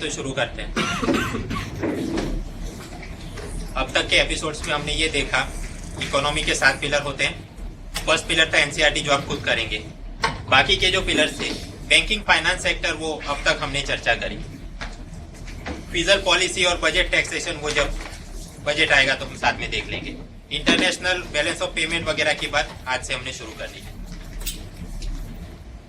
तो शुरू करते हैं। अब तक के एपिसोड्स में हमने ये देखा, इकोनॉमी के 7 पिलर होते हैं। फर्स्ट पिलर था एनसीईआरटी, जो आप खुद करेंगे। बाकी के जो पिलर थे, बैंकिंग, फाइनेंस सेक्टर, वो अब तक हमने चर्चा करी। फिजिकल पॉलिसी और बजट टैक्सेशन, वो जब बजट आएगा तो हम साथ में देख लेंगे। इंटरनेशनल बैलेंस ऑफ पेमेंट वगैरह की बात आज से हमने शुरू कर ली है।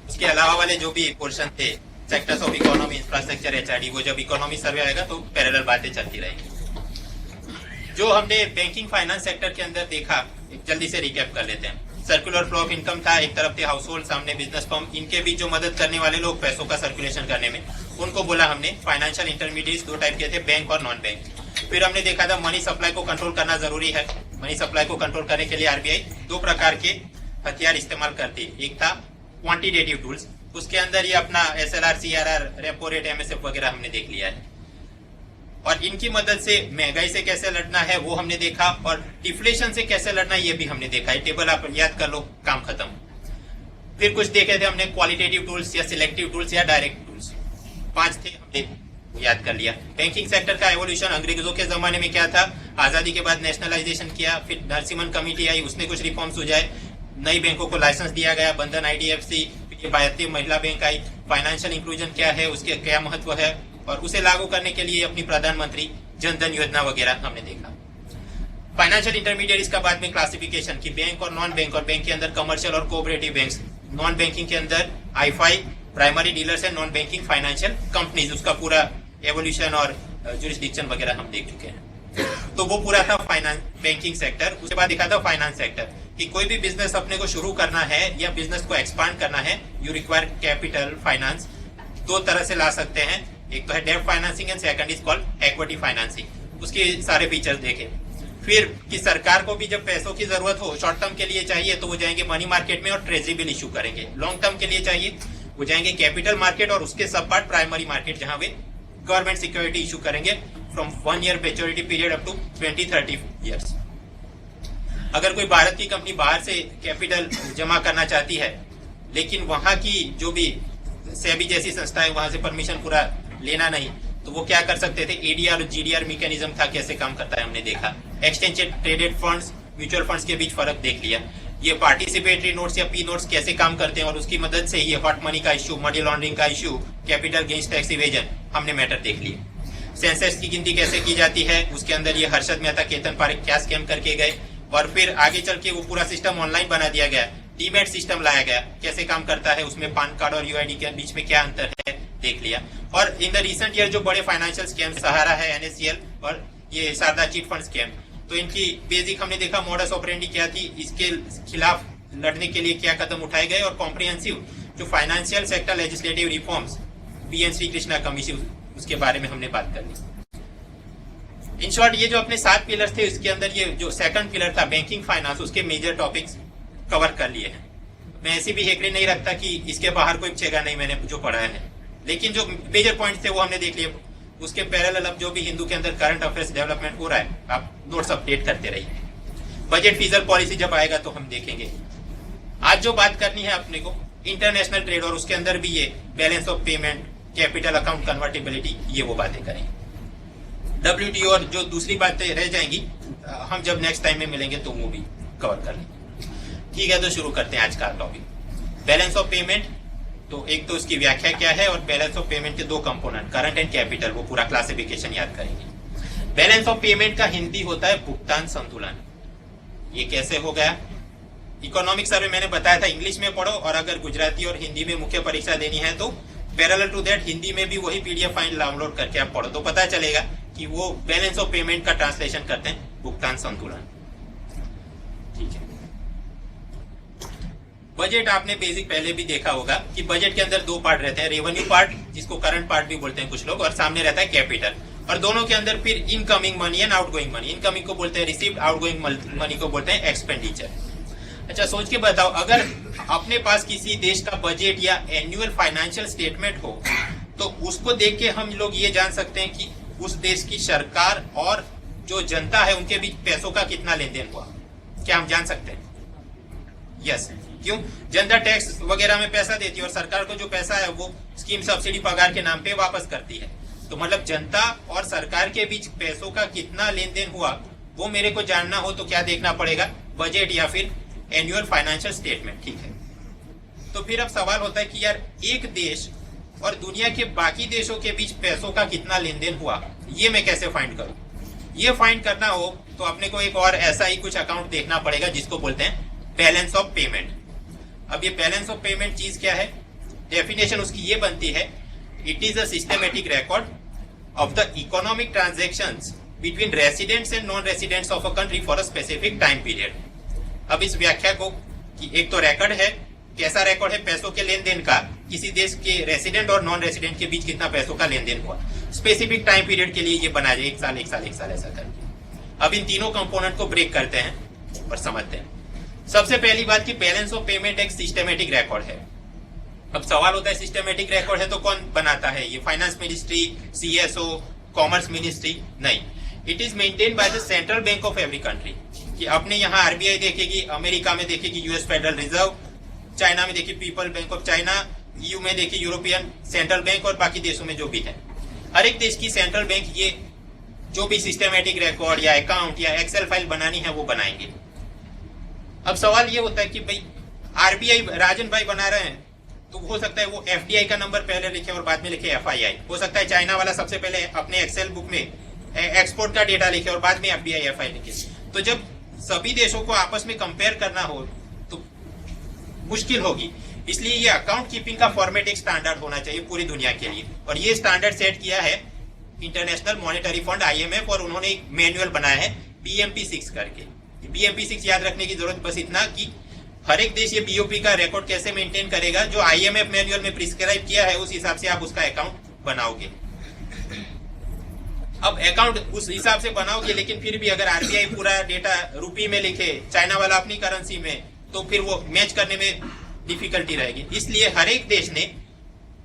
उसके अलावा वाले जो भी पोर्शन थे, sectors of economy, infrastructure, HRD, वो जब इकोनॉमी सर्वे आएगा तो पैरेलल बातें चलती रहेंगी। जो हमने बैंकिंग फाइनेंस सेक्टर के अंदर देखा, जल्दी से रिकैप कर लेते हैं। सर्कुलर फ्लो ऑफ इनकम था, एक तरफ थे हाउस होल्ड, सामने बिजनेस फर्म, इनके बीच जो मदद करने वाले लोग पैसों का सर्कुलेशन करने में, उनको बोला हमने फाइनेंशियल इंटरमीडिएट्स। 2 टाइप के थे, बैंक और नॉन बैंक। फिर हमने देखा था मनी सप्लाई को कंट्रोल करना जरूरी है। मनी सप्लाई को कंट्रोल करने के लिए आरबीआई 2 प्रकार के हथियार इस्तेमाल करती है। एक था क्वांटिटेटिव टूल्स, उसके अंदर ये अपना SLR, CRR, repo rate, MSF वगैरह हमने देख लिया है। और इनकी मदद से महंगाई से कैसे लड़ना है वो हमने देखा, और डिफ्लेशन से कैसे लड़ना है ये भी हमने देखा है। टेबल आप याद कर लो, काम खत्म। फिर कुछ देखे थे हमने क्वालिटेटिव टूल्स या सिलेक्टिव टूल्स या डायरेक्ट टूल्स, 5 थे, हमने याद कर लिया। बैंकिंग सेक्टर का एवोल्यूशन अंग्रेजों के जमाने में क्या था, आजादी के बाद नेशनलाइजेशन किया, फिर नरसिम्हन कमेटी आई, उसने कुछ रिफॉर्म्स सुझाए, नई बैंकों को लाइसेंस दिया गया, बंधन, आईडीएफसी, भारतीय महिला बैंक आई। फाइनेंशियल इंक्लूजन क्या है, उसके क्या महत्व है, और उसे लागू करने के लिए अपनी प्रधानमंत्री जन धन योजना वगैरह हमने देखा। फाइनेंशियल इंटरमीडिएट्स का बाद में क्लासिफिकेशन की बैंक और नॉन बैंक, और बैंक के अंदर कमर्शियल और कोऑपरेटिव बैंक्स, नॉन बैंकिंग के अंदर AIFI, primary dealers and non banking financial companies, उसका पूरा एवोल्यूशन और जुरिस्डिक्शन वगैरह हम देख चुके हैं। तो वो पूरा था फाइनेंस बैंकिंग सेक्टर। उसके बाद देखा था फाइनेंस सेक्टर कि कोई भी बिजनेस अपने को शुरू करना है या बिजनेस को एक्सपांड करना है, यू रिक्वायर कैपिटल फाइनेंस। 2 तरह से ला सकते हैं, एक तो है डेब्ट financing and second is called equity financing. उसके सारे फीचर्स देखे। फिर कि सरकार को भी जब पैसों की जरूरत हो, शॉर्ट टर्म के लिए चाहिए, तो वो जाएंगे मनी मार्केट में और ट्रेजरी बिल इशू करेंगे। लॉन्ग टर्म के लिए चाहिए, वो जाएंगे कैपिटल मार्केट और उसके सब पार्ट प्राइमरी मार्केट, जहां वे गवर्नमेंट सिक्योरिटी इशू करेंगे from 1 year maturity period up to 20-30 years. अगर कोई भारत की कंपनी बाहर से कैपिटल जमा करना चाहती है, लेकिन वहां की जो भी सेबी जैसी संस्था है, वहां से परमिशन पूरा लेना नहीं, तो वो क्या कर सकते थे, एडीआर और जीडीआर मैकेनिज्म था, कैसे काम करता है हमने देखा। Exchange traded funds, mutual funds के बीच फर्क देख लिया। ये पार्टिसिपेटरी नोट्स या पी नोट्स कैसे काम करते हैं, और उसकी मदद से ये हॉट मनी का इश्यू, मनी लॉन्ड्रिंग का issue, capital gains tax evasion, हमने मैटर देख लिए। सेंसेक्स की गिनती कैसे की जाती है, उसके अंदर ये हर्षद मेहता, केतन पारेख क्या स्कैम करके गए, और फिर आगे चल के वो पूरा सिस्टम ऑनलाइन बना दिया गया, डीमैट सिस्टम लाया गया, कैसे काम करता है, उसमें पैन कार्ड और यूआईडी के बीच में क्या अंतर है देख लिया। और इन द रिसेंट ईयर जो बड़े फाइनेंशियल स्कैम, सहारा है, एनएससीएल और ये शारदा चिट फंड स्कैम, तो इनकी बेसिक हमने देखा मॉडस ऑपरेंडी क्या थी, इसके खिलाफ लड़ने के लिए क्या कदम उठाए गए, और कॉम्प्रिहेंसिव जो financial sector legislative reforms, PN Shri Krishna commission, उसके बारे में हमने बात कर ली। इन शॉर्ट ये जो अपने 7 पिलर थे, इसके अंदर ये जो सेकंड पिलर था बैंकिंग फाइनेंस, उसके मेजर टॉपिक्स कवर कर लिए हैं। मैं ऐसी भी हेकड़ी नहीं रखता कि इसके बाहर कोई पूछेगा नहीं, मैंने जो पढ़ा है, लेकिन जो मेजर पॉइंट्स थे वो हमने देख लिए। उसके पैरेलल अब जो भी हिंदू के अंदर करंट अफेयर्स डेवलपमेंट हो रहा है, आप नोट्स अपडेट करते रहिए। बजट फिजिकल पॉलिसी जब आएगा तो हम देखेंगे। आज जो बात करनी है अपने को, इंटरनेशनल ट्रेड, और उसके अंदर भी ये balance of payment, capital account convertibility, ये वो बातें करेंगे। WTO और जो दूसरी बातें रह जाएंगी, हम जब नेक्स्ट टाइम में मिलेंगे तो वो भी कवर कर लेंगे। ठीक है, तो शुरू करते हैं आज का टॉपिक, बैलेंस ऑफ पेमेंट। तो एक तो उसकी व्याख्या क्या है, और बैलेंस ऑफ पेमेंट के 2 कंपोनेंट, करंट एंड कैपिटल, वो पूरा क्लासिफिकेशन याद करेंगे। बैलेंस ऑफ पेमेंट का हिंदी होता है भुगतान संतुलन। ये कैसे हो गया, इकोनॉमिक सर्वे मैंने बताया था, इंग्लिश में पढ़ो, और अगर गुजराती और हिंदी में मुख्य परीक्षा देनी है तो पैरेलल टू दैट हिंदी में भी वही पीडीएफ फाइल डाउनलोड करके आप पढ़ो, तो पता चलेगा कि वो बैलेंस ऑफ पेमेंट का ट्रांसलेशन करते हैं भुगतान संतुलन। ठीक है, बजट आपने बेसिक पहले भी देखा होगा कि बजट के अंदर 2 पार्ट रहते हैं, रेवेन्यू पार्ट, जिसको करंट पार्ट भी बोलते हैं कुछ लोग, और सामने रहता है कैपिटल, और दोनों के अंदर फिर incoming money and outgoing money. Incoming को बोलते हैं रिसीव्ड, आउटगोइंग मनी को बोलते हैं एक्सपेंडिचर। अच्छा, सोच के बताओ, अगर अपने पास किसी देश का बजट या एनुअल फाइनेंशियल स्टेटमेंट हो, तो उसको देख के हम लोग ये जान सकते हैं कि उस देश की सरकार और जो जनता है उनके बीच पैसों का कितना लेन देन हुआ। क्या हम जान सकते हैं? यस। क्यों? जनता टैक्स वगैरह में पैसा देती है, और सरकार को जो पैसा है वो स्कीम, सब्सिडी, पगार के नाम पे वापस करती है। तो मतलब जनता और सरकार के बीच पैसों का कितना लेन देन हुआ वो मेरे को जानना हो तो क्या देखना पड़ेगा, बजट या फिर एनुअल फाइनेंशियल स्टेटमेंट। ठीक है, तो फिर अब सवाल होता है कि यार एक देश और दुनिया के बाकी देशों के बीच पैसों का कितना लेन देन हुआ, ये मैं कैसे फाइंड करूं। ये फाइंड करना हो तो अपने को एक और ऐसा ही कुछ अकाउंट देखना पड़ेगा जिसको बोलते हैं बैलेंस ऑफ पेमेंट। अब ये बैलेंस ऑफ पेमेंट चीज क्या है, डेफिनेशन उसकी ये बनती है, it is a systematic record of the economic transactions between residents and non residents of a country for a specific time period. अब इस व्याख्या को कि एक तो रिकॉर्ड है, कैसा रिकॉर्ड है, पैसों के लेन देन का, किसी देश के रेसिडेंट और नॉन रेसिडेंट के बीच कितना पैसों का लेन देन हुआ, स्पेसिफिक टाइम पीरियड के लिए ये बना जाए, एक साल ऐसा करके। अब इन तीनों कंपोनेंट को ब्रेक करते हैं और समझते हैं। सबसे पहली बात कि बैलेंस ऑफ पेमेंट एक सिस्टमेटिक रिकॉर्ड है। अब सवाल होता है सिस्टमेटिक रिकॉर्ड है तो कौन बनाता है, ये finance ministry, CSO, commerce ministry? नहीं, it is maintain by the central bank of every country. कि अपने यहाँ आरबीआई देखेगी, अमेरिका में देखेगी यूएस फेडरल रिजर्व, चाइना में देखिए people bank of China, EU में देखिए यूरोपियन सेंट्रल बैंक और बाकी देशों में जो भी है, हर एक देश की सेंट्रल बैंक ये जो भी सिस्टमेटिक रिकॉर्ड या अकाउंट या एक्सेल फाइल बनानी है वो बनाएंगे। अब सवाल ये होता है कि भाई आरबीआई राजन भाई बना रहे हैं तो हो सकता है वो एफडीआई का नंबर पहले लिखे और बाद में लिखे एफआईआई, हो सकता है चाइना वाला सबसे पहले अपने एक्सेल बुक में एक्सपोर्ट का डेटा लिखे और बाद में एफडीआई एफआई लिखे। तो जब सभी देशों को आपस में कंपेयर करना हो तो मुश्किल होगी, इसलिए ये अकाउंट कीपिंग का फॉर्मेट एक स्टैंडर्ड होना चाहिए पूरी दुनिया के लिए, और ये स्टैंडर्ड सेट किया है इंटरनेशनल मॉनेटरी फंड आईएमएफ, और उन्होंने एक मैनुअल बनाया है बीएमपी 6 करके। बीएमपी 6 याद रखने की जरूरत बस इतना कि हर एक देश ये बीओपी का रिकॉर्ड कैसे मेंटेन करेगा, जो आईएमएफ मैनुअल में प्रिस्क्राइब किया है उस हिसाब से आप उसका अकाउंट बनाओगे। अब अकाउंट उस हिसाब से बनाओगे, लेकिन फिर भी अगर आरबीआई पूरा डेटा रुपी में लिखे, चाइना वाला अपनी करेंसी में, तो फिर वो मैच करने में डिफिकल्टी रहेगी। इसलिए हर एक देश ने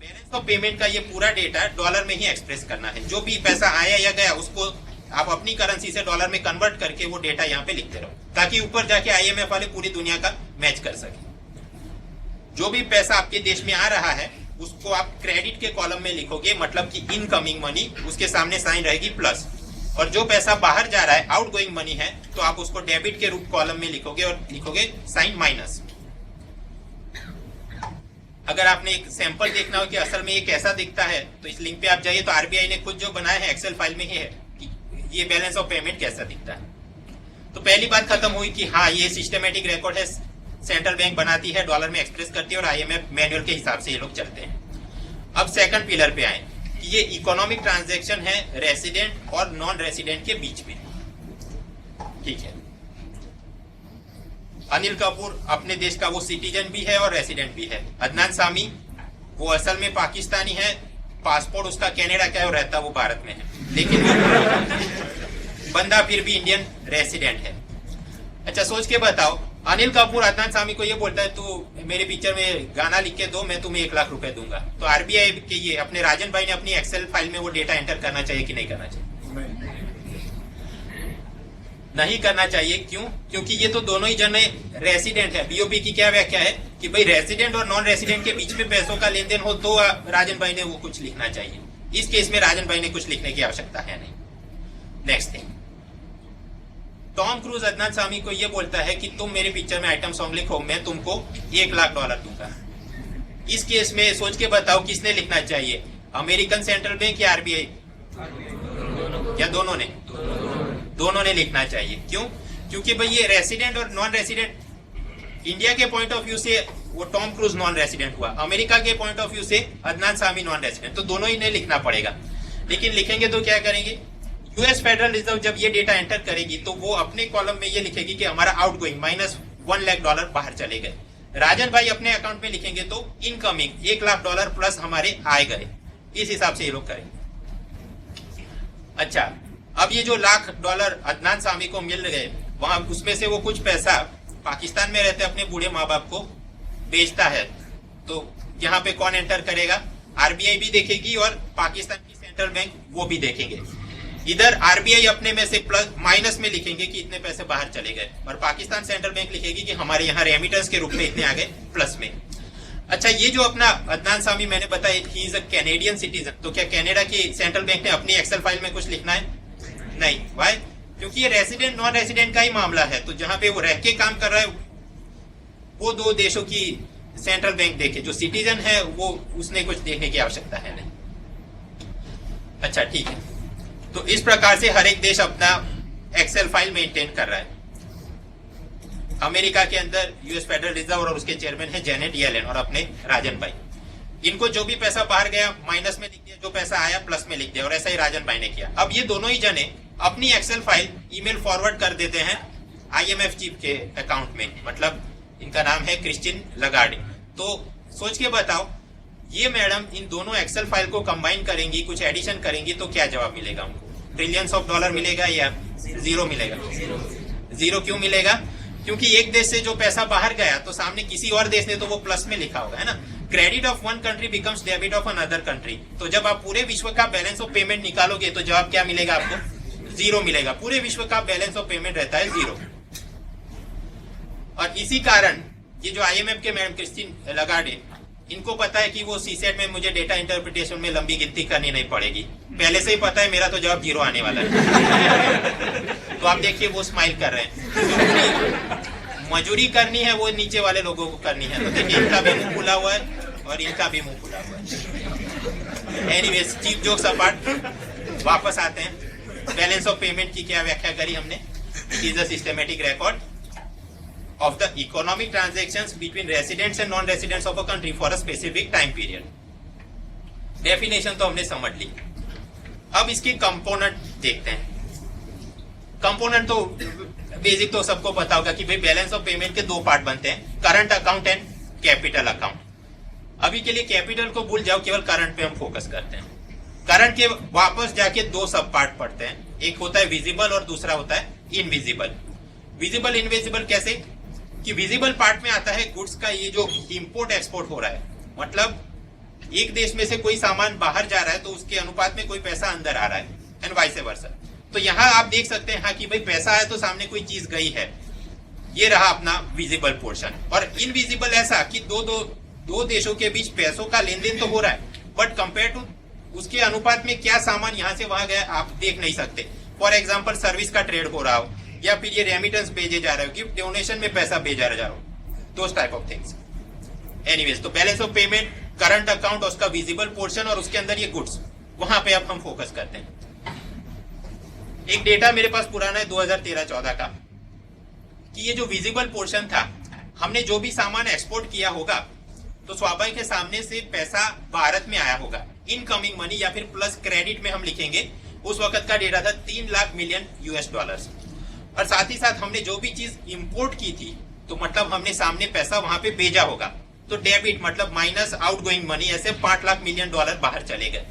बैलेंस ऑफ पेमेंट का ये पूरा डेटा डॉलर में ही एक्सप्रेस करना है। जो भी पैसा आया या गया उसको आप अपनी करेंसी से डॉलर में कन्वर्ट करके वो डेटा यहाँ पे लिखते रहो, ताकि ऊपर जाके आईएमएफ वाले पूरी दुनिया का मैच कर सके। जो भी पैसा आपके देश में आ रहा है उसको आप क्रेडिट के कॉलम में लिखोगे, मतलब कि इनकमिंग मनी, उसके सामने साइन रहेगी प्लस, और जो पैसा बाहर जा रहा है आउटगोइंग मनी है तो आप उसको डेबिट के रूप कॉलम में लिखोगे और लिखोगे साइन माइनस। अगर आपने एक सैंपल देखना हो कि असल में ये कैसा दिखता है तो इस लिंक पे आप जाइए, तो आरबीआई ने खुद जो बनाया है एक्सेल फाइल में ही है कि ये बैलेंस ऑफ पेमेंट कैसा दिखता है। तो पहली बात खत्म हुई कि हाँ ये सिस्टमेटिक रिकॉर्ड है, सेंट्रल बैंक बनाती है, डॉलर में एक्सप्रेस करती है और आईएमएफ मैनुअल के हिसाब से ये लोग चलते हैं। अब सेकंड पिलर पे आए कि ये इकोनॉमिक ट्रांजैक्शन है रेसिडेंट और नॉन रेसिडेंट के बीच में। ठीक है, अनिल कपूर अपने देश का वो सिटीजन भी है और रेसिडेंट भी है। अदनान सामी वो असल में पाकिस्तानी है, पासपोर्ट उसका कनाडा का है और रहता वो भारत में है, लेकिन वो बंदा फिर भी इंडियन रेसिडेंट है। अच्छा सोच के बताओ, अनिल कपूर अदनान सामी को ये बोलता है तू मेरे पिक्चर में गाना लिख के दो, मैं तुम्हें 1 लाख रुपए दूंगा, तो आरबीआई के ये अपने राजन भाई ने अपनी एक्सेल फाइल में वो डेटा एंटर करना चाहिए कि नहीं करना चाहिए? नहीं करना चाहिए। क्यों? क्योंकि ये तो दोनों ही जने रेसिडेंट है। बीओपी की क्या व्याख्या है कि भाई रेसिडेंट और नॉन रेसिडेंट के बीच में पैसों का लेन देन हो तो राजन भाई ने वो कुछ लिखना चाहिए। इस केस में राजन भाई ने कुछ लिखने की आवश्यकता है नहीं। Next thing, Tom Cruise Adnan Sami को ये बोलता है कि तुम मेरे पिक्चर में आइटम सॉन्ग लिखो, मैं तुमको $1 लाख दूंगा। इस केस में सोच के बताओ किसने लिखना चाहिए, अमेरिकन सेंट्रल बैंक या आरबीआई, या दोनों ने? दोनों ने लिखना चाहिए। क्यों? क्योंकि भाई ये रेसिडेंट और नॉन रेसिडेंट, इंडिया के पॉइंट ऑफ व्यू से वो टॉम क्रूज नॉन रेसिडेंट हुआ, अमेरिका के पॉइंट ऑफ व्यू से अदनान सामी नॉन रेसिडेंट, तो दोनों ही ने लिखना पड़ेगा। लेकिन लिखेंगे तो क्या करेंगे, यूएस फेडरल रिजर्व जब ये डेटा एंटर करेगी तो वो अपने कॉलम में ये लिखेगी कि हमारा आउटगोइंग -$1 लाख बाहर चले गए। राजन भाई अपने अकाउंट में लिखेंगे तो इनकमिंग $1 लाख प्लस हमारे आए गए। इस हिसाब से ये लोग करेंगे। अच्छा, अब ये जो $1 लाख अदनान सामी को मिल गए, वहां उसमें से वो कुछ पैसा पाकिस्तान में रहते अपने बूढ़े माँ बाप को बेचता है, तो यहाँ पे कौन एंटर करेगा? आरबीआई भी देखेगी और पाकिस्तान की सेंट्रल बैंक वो भी देखेंगे। इधर आरबीआई अपने में से प्लस माइनस में लिखेंगे कि इतने पैसे बाहर चले गए, और पाकिस्तान सेंट्रल बैंक लिखेगी कि हमारे यहाँ रेमिटेंस के रूप में इतने आ गए प्लस में। अच्छा, ये जो अपना अदनान सामी मैंने बताया, he is a Canadian citizen, तो क्या कनाडा की सेंट्रल बैंक ने अपनी एक्सेल फाइल में कुछ लिखना है? नहीं। वाई? क्योंकि ये रेसिडेंट नॉन रेसिडेंट का ही मामला है, तो जहां पे वो रह के काम कर रहा है वो दो देशों की सेंट्रल बैंक देखे, जो सिटीजन है वो उसने कुछ देखने की आवश्यकता है नहीं। अच्छा ठीक है, तो इस प्रकार से हर एक देश अपना एक्सेल फाइल मेंटेन कर रहा है। अमेरिका के अंदर यूएस फेडरल रिजर्व और उसके चेयरमैन है जेनेट येलेन और अपने राजन भाई। इनको जो भी पैसा बाहर गया माइनस में लिख दिया, जो पैसा आया प्लस में लिख दिया, और ऐसा ही राजन भाई ने किया। अब ये दोनों ही जने अपनी एक्सेल फाइल ईमेल फॉरवर्ड कर देते हैं आईएमएफ चीफ के अकाउंट में, मतलब इनका नाम है क्रिस्टीन लगार्डे। तो सोच के बताओ, ये मैडम इन दोनों एक्सेल फाइल को कंबाइन करेंगी, कुछ एडिशन करेंगी, तो क्या जवाब मिलेगा उनको? ट्रिलियंस ऑफ डॉलर मिलेगा या जीरो मिलेगा? जीरो क्यों मिलेगा? क्योंकि एक देश से जो पैसा बाहर गया तो सामने किसी और देश ने तो वो प्लस में लिखा होगा, है ना। Credit of one country becomes debit of another country. तो जब आप पूरे विश्व का बैलेंस ऑफ पेमेंट निकालोगे तो जवाब क्या मिलेगा आपको? जीरो मिलेगा। पूरे विश्व का बैलेंस ऑफ पेमेंट रहता है जीरो। और इसी कारण ये जो आईएमएफ के मैडम क्रिस्टीन लगार्डे, इनको पता है कि वो सीसेट में मुझे डेटा इंटरप्रिटेशन में लंबी गिनती करनी नहीं पड़ेगी, पहले से ही पता है मेरा तो जवाब जीरो आने वाला है। तो आप देखिए वो स्माइल कर रहे हैं। मजूरी करनी है वो नीचे वाले लोगों को करनी है, तो देखिए इनका भी मुंह खुला हुआ है और इनका भी मुंह खुला हुआ है। एनीवेज, चीफ जोक्स अपार्ट, वापस आते हैं। बैलेंस ऑफ पेमेंट की क्या व्याख्या करी हमने? It is a systematic record of the economic transactions between residents and non-residents of a country for a specific time period. Definition तो हमने समझ ली। अब इसके कंपोनेंट देखते हैं। कंपोनेंट तो बेसिक तो सबको पता होगा कि भाई बैलेंस ऑफ पेमेंट के दो पार्ट बनते हैं, current account and capital account. अभी के लिए कैपिटल को भूल जाओ, केवल करंट पे हम फोकस करते हैं। करंट के वापस जाके दो सब पार्ट पढ़ते हैं, एक होता है विजिबल और दूसरा होता है इनविजिबल। विजिबल इनविजिबल कैसे? कि विजिबल पार्ट में आता है गुड्स का ये जो इंपोर्ट एक्सपोर्ट हो रहा है, मतलब एक देश में से कोई सामान बाहर जा रहा है तो उसके अनुपात में कोई पैसा अंदर आ रहा है, एंड वाइस वर्सा। तो यहाँ आप देख सकते हैं हाँ कि भाई पैसा आया तो सामने कोई चीज गई है, ये रहा अपना विजिबल पोर्शन। और इनविजिबल ऐसा कि दो देशों के बीच पैसों का लेन देन तो हो रहा है, बट कंपेयर टू उसके अनुपात में क्या सामान यहाँ से वहां गया आप देख नहीं सकते। फॉर एग्जाम्पल सर्विस का ट्रेड हो रहा हो, या फिर ये रेमिटेंस भेजे जा रहे हो, गिफ्ट डोनेशन में पैसा भेजा जा रहा हो, दोस टाइप ऑफ थिंग्स। एनीवेज, तो balance of payment, current account, उसका विजिबल पोर्शन और उसके अंदर ये गुड्स, वहां पे अब हम फोकस करते हैं। एक डेटा मेरे पास पुराना है 2013-14 का, कि ये जो विजिबल पोर्शन था, हमने जो भी सामान एक्सपोर्ट किया होगा तो स्वाभाविक है सामने से पैसा भारत में आया होगा, इनकमिंग मनी या फिर प्लस क्रेडिट में हम लिखेंगे। उस वक्त का डेटा था 3 लाख मिलियन यूएस डॉलर्स। और साथ ही साथ हमने जो भी चीज इंपोर्ट की थी तो मतलब हमने सामने पैसा वहां पे भेजा होगा, तो डेबिट मतलब माइनस आउटगोइंग मनी, ऐसे 5 लाख मिलियन डॉलर बाहर चले गए।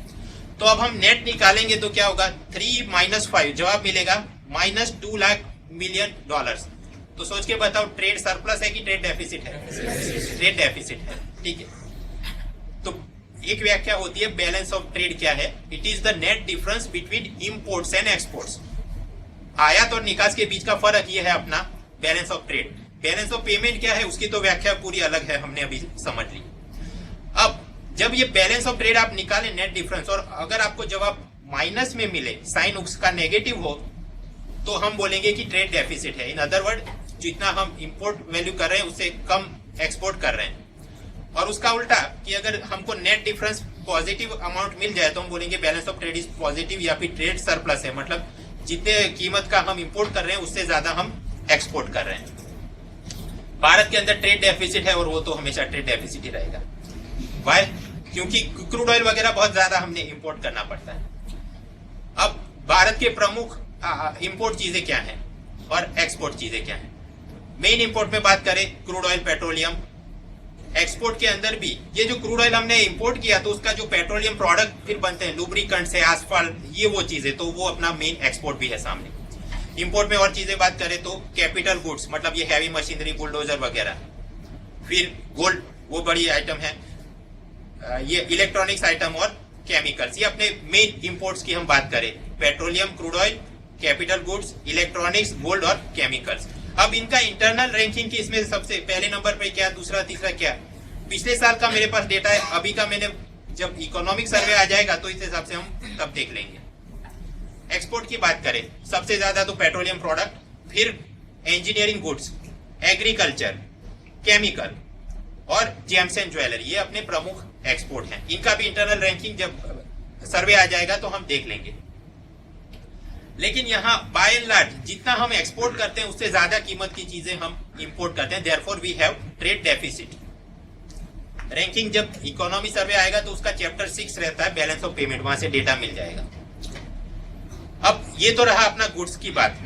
तो अब हम नेट निकालेंगे तो क्या होगा? 3 - 5 जवाब मिलेगा -2 लाख मिलियन डॉलर्स। तो सोच के बताओ, ट्रेड सरप्लस है कि ट्रेड डेफिसिट है? ट्रेड डेफिसिट है, ठीक है। तो एक व्याख्या होती है बैलेंस ऑफ ट्रेड क्या है? It is the net difference between imports and exports. आयात और निकास के बीच का फर्क ये है अपना balance of trade. Balance of payment क्या है उसकी तो व्याख्या पूरी अलग है, हमने अभी समझ ली। अब जब ये बैलेंस ऑफ ट्रेड आप निकालें नेट डिफरेंस, और अगर आपको जवाब माइनस में मिले, साइन उसका नेगेटिव हो, तो हम बोलेंगे कि ट्रेड डेफिसिट है। इन अदर वर्ड, जितना हम इंपोर्ट वैल्यू कर रहे हैं उससे कम एक्सपोर्ट कर रहे हैं। और उसका उल्टा कि अगर हमको नेट डिफरेंस पॉजिटिव अमाउंट मिल जाए तो हम बोलेंगे balance of trade is positive, या फिर ट्रेड सरप्लस है, मतलब जितने कीमत का हम इंपोर्ट कर रहे हैं उससे ज्यादा हम एक्सपोर्ट कर रहे हैं। भारत के अंदर ट्रेड डेफिसिट है और वो तो हमेशा ट्रेड डेफिसिट ही रहेगा। वाई? क्योंकि क्रूड ऑयल वगैरह बहुत ज्यादा हमने इंपोर्ट करना पड़ता है। अब भारत के प्रमुख इंपोर्ट चीजें क्या हैं और एक्सपोर्ट चीजें क्या हैं? मेन इंपोर्ट में बात करें, क्रूड ऑयल, पेट्रोलियम। एक्सपोर्ट के अंदर भी ये जो क्रूड ऑयल हमने इंपोर्ट किया तो उसका जो पेट्रोलियम प्रोडक्ट फिर बनते हैं, लुब्रिकेंट्स है, आसफाल्ट, ये वो चीजें, तो वो अपना मेन एक्सपोर्ट भी है सामने। इंपोर्ट में और चीजें बात करें तो कैपिटल गुड्स, मतलब ये हैवी मशीनरी, बुलडोजर वगैरह। फिर गोल्ड, वो बड़ी आइटम है, ये इलेक्ट्रॉनिक्स आइटम और केमिकल्स, ये अपने मेन इंपोर्ट्स की हम बात करें। Petroleum, crude oil, capital goods, electronics, gold और केमिकल्स। अब इनका इंटरनल रैंकिंग की इसमें सबसे पहले नंबर पे क्या, दूसरा, तीसरा क्या? पिछले साल का मेरे पास डेटा है, अभी का मैंने जब इकोनॉमिक सर्वे आ जाएगा तो इस हिसाब से हम तब देख लेंगे। एक्सपोर्ट की बात करें, सबसे ज्यादा तो पेट्रोलियम प्रोडक्ट, फिर इंजीनियरिंग गुड्स, एग्रीकल्चर, केमिकल और जेम्स एंड ज्वेलरी, ये अपने प्रमुख एक्सपोर्ट हैं। इनका भी इंटरनल रैंकिंग जब सर्वे आ जाएगा तो हम देख लेंगे। लेकिन यहाँ बाय एंड लार्ज जितना हम एक्सपोर्ट करते हैं उससे ज्यादा कीमत की चीजें हम इंपोर्ट करते हैं, therefore we have trade deficit. Ranking जब इकोनॉमी सर्वे आएगा तो उसका चैप्टर 6 रहता है बैलेंस ऑफ पेमेंट, वहां से डेटा मिल जाएगा। अब ये तो रहा अपना गुड्स की बात।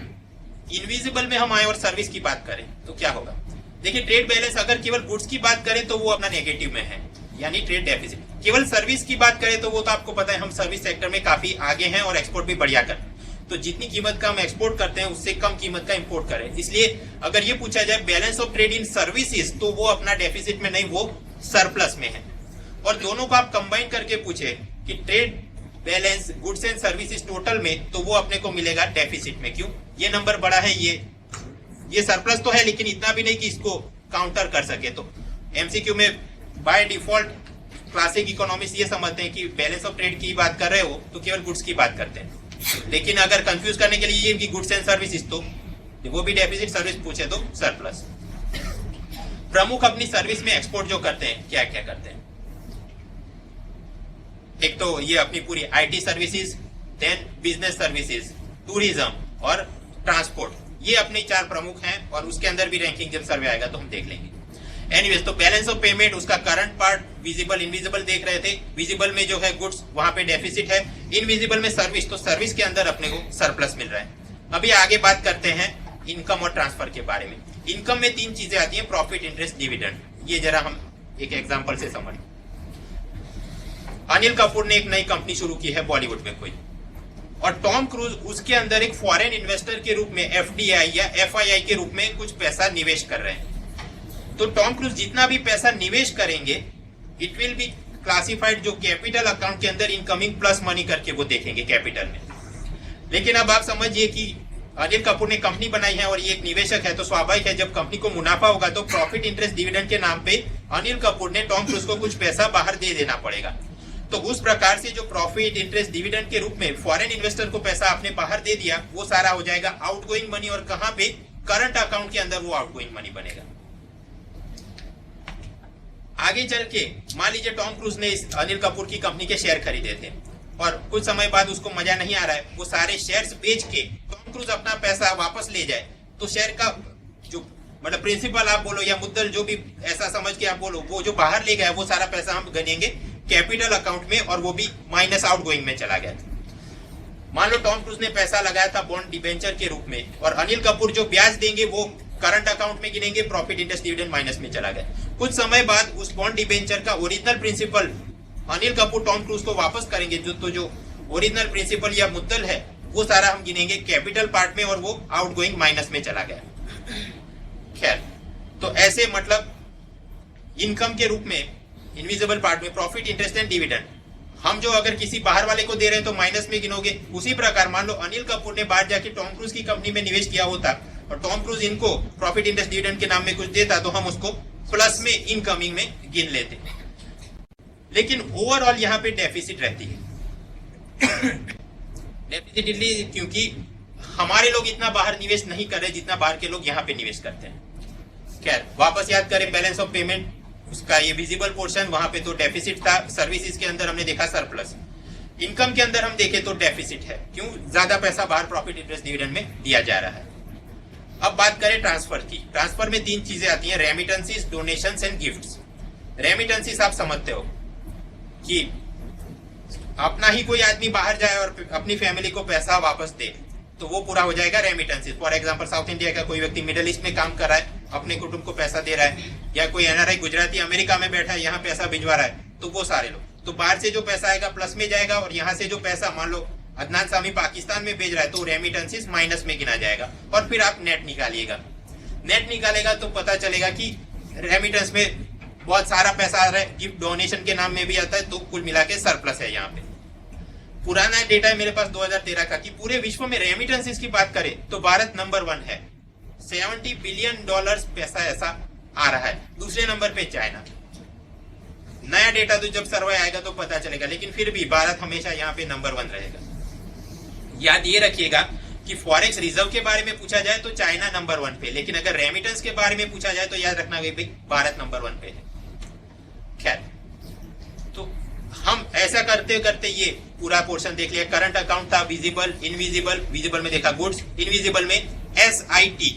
इनविजिबल में हम आए और सर्विस की बात करें तो क्या होगा? देखिए, ट्रेड बैलेंस अगर केवल गुड्स की बात करें तो वो अपना नेगेटिव में है, यानी ट्रेड डेफिसिट। केवल सर्विस की बात करें तो वो तो आपको पता है हम सर्विस सेक्टर में काफी आगे हैं और एक्सपोर्ट भी बढ़िया करते हैं। तो जितनी कीमत का हम एक्सपोर्ट करते हैं उससे कम कीमत का इंपोर्ट करें। इसलिए अगर ये पूछा जाए balance of trade in services तो वो अपना डेफिसिट में नहीं, वो सरप्लस में है। और दोनों को आप कंबाइन करके पूछे कि trade balance goods and services total में, तो वो अपने को मिलेगा डेफिसिट में। क्यों? ये नंबर बड़ा है, ये सरप्लस तो है लेकिन इतना भी नहीं कि इसको काउंटर कर सके। तो एमसीक्यू में बाय डिफॉल्ट क्लासिक इकोनॉमिस्ट ये समझते हैं कि बैलेंस ऑफ ट्रेड की बात कर रहे हो तो केवल गुड्स की बात करते हैं। लेकिन अगर कंफ्यूज करने के लिए ये कि गुड्स एंड सर्विसेज, तो वो भी डेफिसिट, सर्विस पूछे तो सरप्लस। प्रमुख अपनी सर्विस में एक्सपोर्ट जो करते हैं क्या क्या करते हैं? एक तो ये अपनी पूरी IT services, then business services, tourism और ट्रांसपोर्ट, ये अपने 4 प्रमुख हैं। और उसके अंदर भी रैंकिंग जब सर्वे आएगा तो हम देख लेंगे। एनीवेज, तो बैलेंस ऑफ पेमेंट उसका करंट पार्ट विजिबल इनविजिबल देख रहे थे। विजिबल में जो है गुड्स, वहां पे डेफिसिट है। इनविजिबल में सर्विस, तो सर्विस के अंदर अपने को सरप्लस मिल रहा है। अभी आगे बात करते हैं इनकम और ट्रांसफर के बारे में। इनकम में 3 चीजें आती हैं, प्रॉफिट, इंटरेस्ट, डिविडेंड। ये जरा हम एक एग्जांपल से समझ। अनिल कपूर ने एक नई कंपनी शुरू की है बॉलीवुड में कोई, और टॉम क्रूज उसके अंदर एक फॉरेन इन्वेस्टर के रूप में एफडीआई या एफआईआई के रूप में कुछ पैसा निवेश कर रहे हैं। तो टॉम क्रूज जितना भी पैसा निवेश करेंगे इट विल बी क्लासिफाइड, जो कैपिटल अकाउंट के अंदर इनकमिंग प्लस मनी करके वो देखेंगे कैपिटल में। लेकिन अब आप समझिए कि अनिल कपूर ने कंपनी बनाई है और ये एक निवेशक है, तो स्वाभाविक है जब कंपनी को मुनाफा होगा तो प्रॉफिट, इंटरेस्ट, डिविडेंड के नाम पे अनिल कपूर ने टॉम क्रूज को कुछ पैसा बाहर दे देना पड़ेगा। तो उस प्रकार से जो प्रॉफिट, इंटरेस्ट, डिविडेंड के रूप में फॉरेन इन्वेस्टर को पैसा आपने बाहर दे दिया, वो सारा हो जाएगा आउटगोइंग मनी। और कहां पे? करंट अकाउंट के अंदर वो आउटगोइंग मनी बनेगा। आगे चल के मान लीजिए टॉम क्रूज ने इस अनिल कपूर की कंपनी के शेयर खरीदे थे और कुछ समय बाद उसको मजा नहीं आ रहा है, वो सारे शेयर्स बेच के टॉम क्रूज अपना पैसा वापस ले जाए, तो शेयर का जो मतलब प्रिंसिपल आप बोलो या मुद्दल, जो भी ऐसा समझ के आप बोलो, वो जो बाहर ले गया वो सारा पैसा हम गनेंगे कैपिटल अकाउंट में, और वो भी माइनस आउटगोइंग में चला गया। मान लो टॉम क्रूज ने पैसा लगाया था बॉन्ड डिबेंचर के रूप में, और अनिल कपूर जो ब्याज देंगे वो करंट अकाउंट में गिनेंगे, प्रॉफिट, इंटरेस्ट, डिविडेंड माइनस में चला गया। कुछ समय बाद उस बॉन्ड डिबेंचर का original principal Anil Kapoor Tom Cruise को वापस करेंगे, जो ओरिजिनल प्रिंसिपल या मुद्दल है वो सारा हम गिनेंगे कैपिटल पार्ट में, और वो आउटगोइंग माइनस में चला गया। खैर, तो ऐसे मतलब इनकम के रूप में इनविजिबल पार्ट में प्रॉफिट, इंटरेस्ट एंड डिविडेंड हम जो अगर किसी बाहर वाले को दे रहे हैं तो माइनस में गिनोगे। उसी प्रकार मान लो अनिल कपूर ने बाहर जाके टॉम क्रूज की कंपनी में निवेश किया होता और टॉम क्रूज इनको प्रॉफिट, इंटरेस्ट, डिविडेंड के नाम में कुछ देता, तो हम उसको प्लस में इनकमिंग में गिन लेते। लेकिन ओवरऑल यहाँ पे डेफिसिट रहती है। डेफिसिट इसलिए क्योंकि हमारे लोग इतना बाहर निवेश नहीं कर रहे जितना बाहर के लोग यहाँ पे निवेश करते हैं। खैर, वापस याद करें बैलेंस ऑफ पेमेंट, उसका ये विजिबल पोर्शन, वहां पे तो डेफिसिट था। सर्विसेज के अंदर हमने देखा सरप्लस। इनकम के अंदर हम देखें तो डेफिसिट है। क्यों? ज्यादा पैसा बाहर प्रॉफिट, इंटरेस्ट, डिविडेंड में दिया जा रहा है। अब बात करें ट्रांसफर की। ट्रांसफर में 3 चीजें आती हैं, remittances, donations and gifts. Remittances आप समझते हो कि अपना ही कोई आदमी बाहर जाए और अपनी फैमिली को पैसा वापस दे, तो वो पूरा हो जाएगा remittances. For example, south India का कोई व्यक्ति मिडिल ईस्ट में काम कर रहा है, अपने कुटुंब को पैसा दे रहा है, या कोई एनआरआई गुजराती अमेरिका में बैठा है, यहाँ पैसा भिजवा रहा है, तो वो सारे लोग, तो बाहर से जो पैसा आएगा प्लस में जाएगा, और यहाँ से जो पैसा मान लो अदनान सामी पाकिस्तान में भेज रहा है तो रेमिटेंसीज माइनस में गिना जाएगा। और फिर आप नेट निकालिएगा। नेट निकालेगा तो पता चलेगा कि रेमिटेंस में बहुत सारा पैसा आ रहा है, गिफ्ट, डोनेशन के नाम में भी आता है, तो कुल मिला के सरप्लस है। यहाँ पे पुराना डेटा है मेरे पास 2013 का कि पूरे विश्व में रेमिटेंसेस की बात करें तो भारत नंबर 1 है। $70 बिलियन पैसा ऐसा आ रहा है। दूसरे नंबर पे चाइना, नया डेटा तो जब सर्वे आएगा तो पता चलेगा, लेकिन फिर भी भारत हमेशा यहाँ पे नंबर 1 रहेगा। याद ये रखिएगा कि फॉरेक्स रिजर्व के बारे में पूछा जाए तो चाइना नंबर 1 पे, लेकिन अगर रेमिटेंस के बारे में पूछा जाए तो याद रखना भाई भारत नंबर 1 पे है। खैर, तो हम ऐसा करते करते ये पूरा पोर्शन देख लिया। करंट अकाउंट था, विजिबल, इनविजिबल, विजिबल में देखा गुड्स, इनविजिबल में SIT,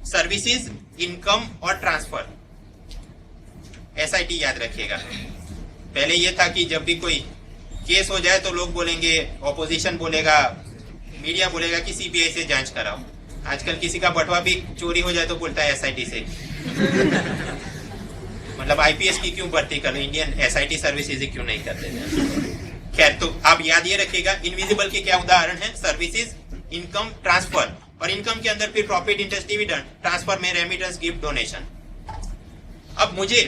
सर्विसेज, इनकम और ट्रांसफर। SIT याद रखिएगा। पहले ये था कि जब भी कोई केस हो जाए तो लोग बोलेंगे, ऑपोजिशन बोलेगा, मीडिया बोलेगा कि CBI से जांच कराओ। आजकल किसी का बटवा भी चोरी हो जाए तो बोलता है SIT से। मतलब IPS की क्यों भर्ती कर, इंडियन SIT सर्विसेज क्यों नहीं करते थे। खैर, तो आप याद ये रखिएगा इनविजिबल के क्या उदाहरण है, सर्विसेज, इनकम, ट्रांसफर। और इनकम के अंदर फिर प्रॉफिट, इंटरेस्ट, डिविडेंड, ट्रांसफर में रेमिटेंस, गिफ्ट, डोनेशन। अब मुझे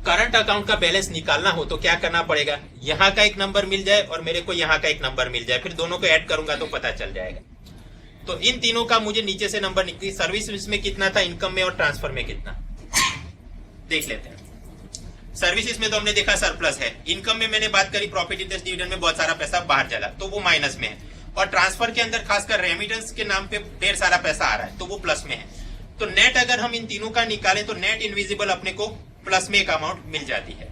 करंट अकाउंट का बैलेंस निकालना हो तो क्या करना पड़ेगा, यहां का एक नंबर मिल जाए और मेरे को यहां का एक नंबर मिल जाए, फिर दोनों को ऐड करूंगा तो पता चल जाएगा। तो इन तीनों का मुझे नीचे से नंबर निकली, सर्विस में कितना था, इनकम में और ट्रांसफर में कितना, देख लेते हैं। सर्विसेज में तो हमने देखा सरप्लस है, इनकम में मैंने बात करी प्रॉफिट, इंटरेस्ट, डिविडेंड में बहुत सारा पैसा बाहर चला तो वो माइनस में है, और ट्रांसफर के अंदर खासकर रेमिटेंस के नाम पे ढेर सारा पैसा आ रहा है तो वो प्लस में है। तो नेट अगर हम इन तीनों का निकालें तो नेट इनविजिबल अपने को प्लस में एक अमाउंट मिल जाती है।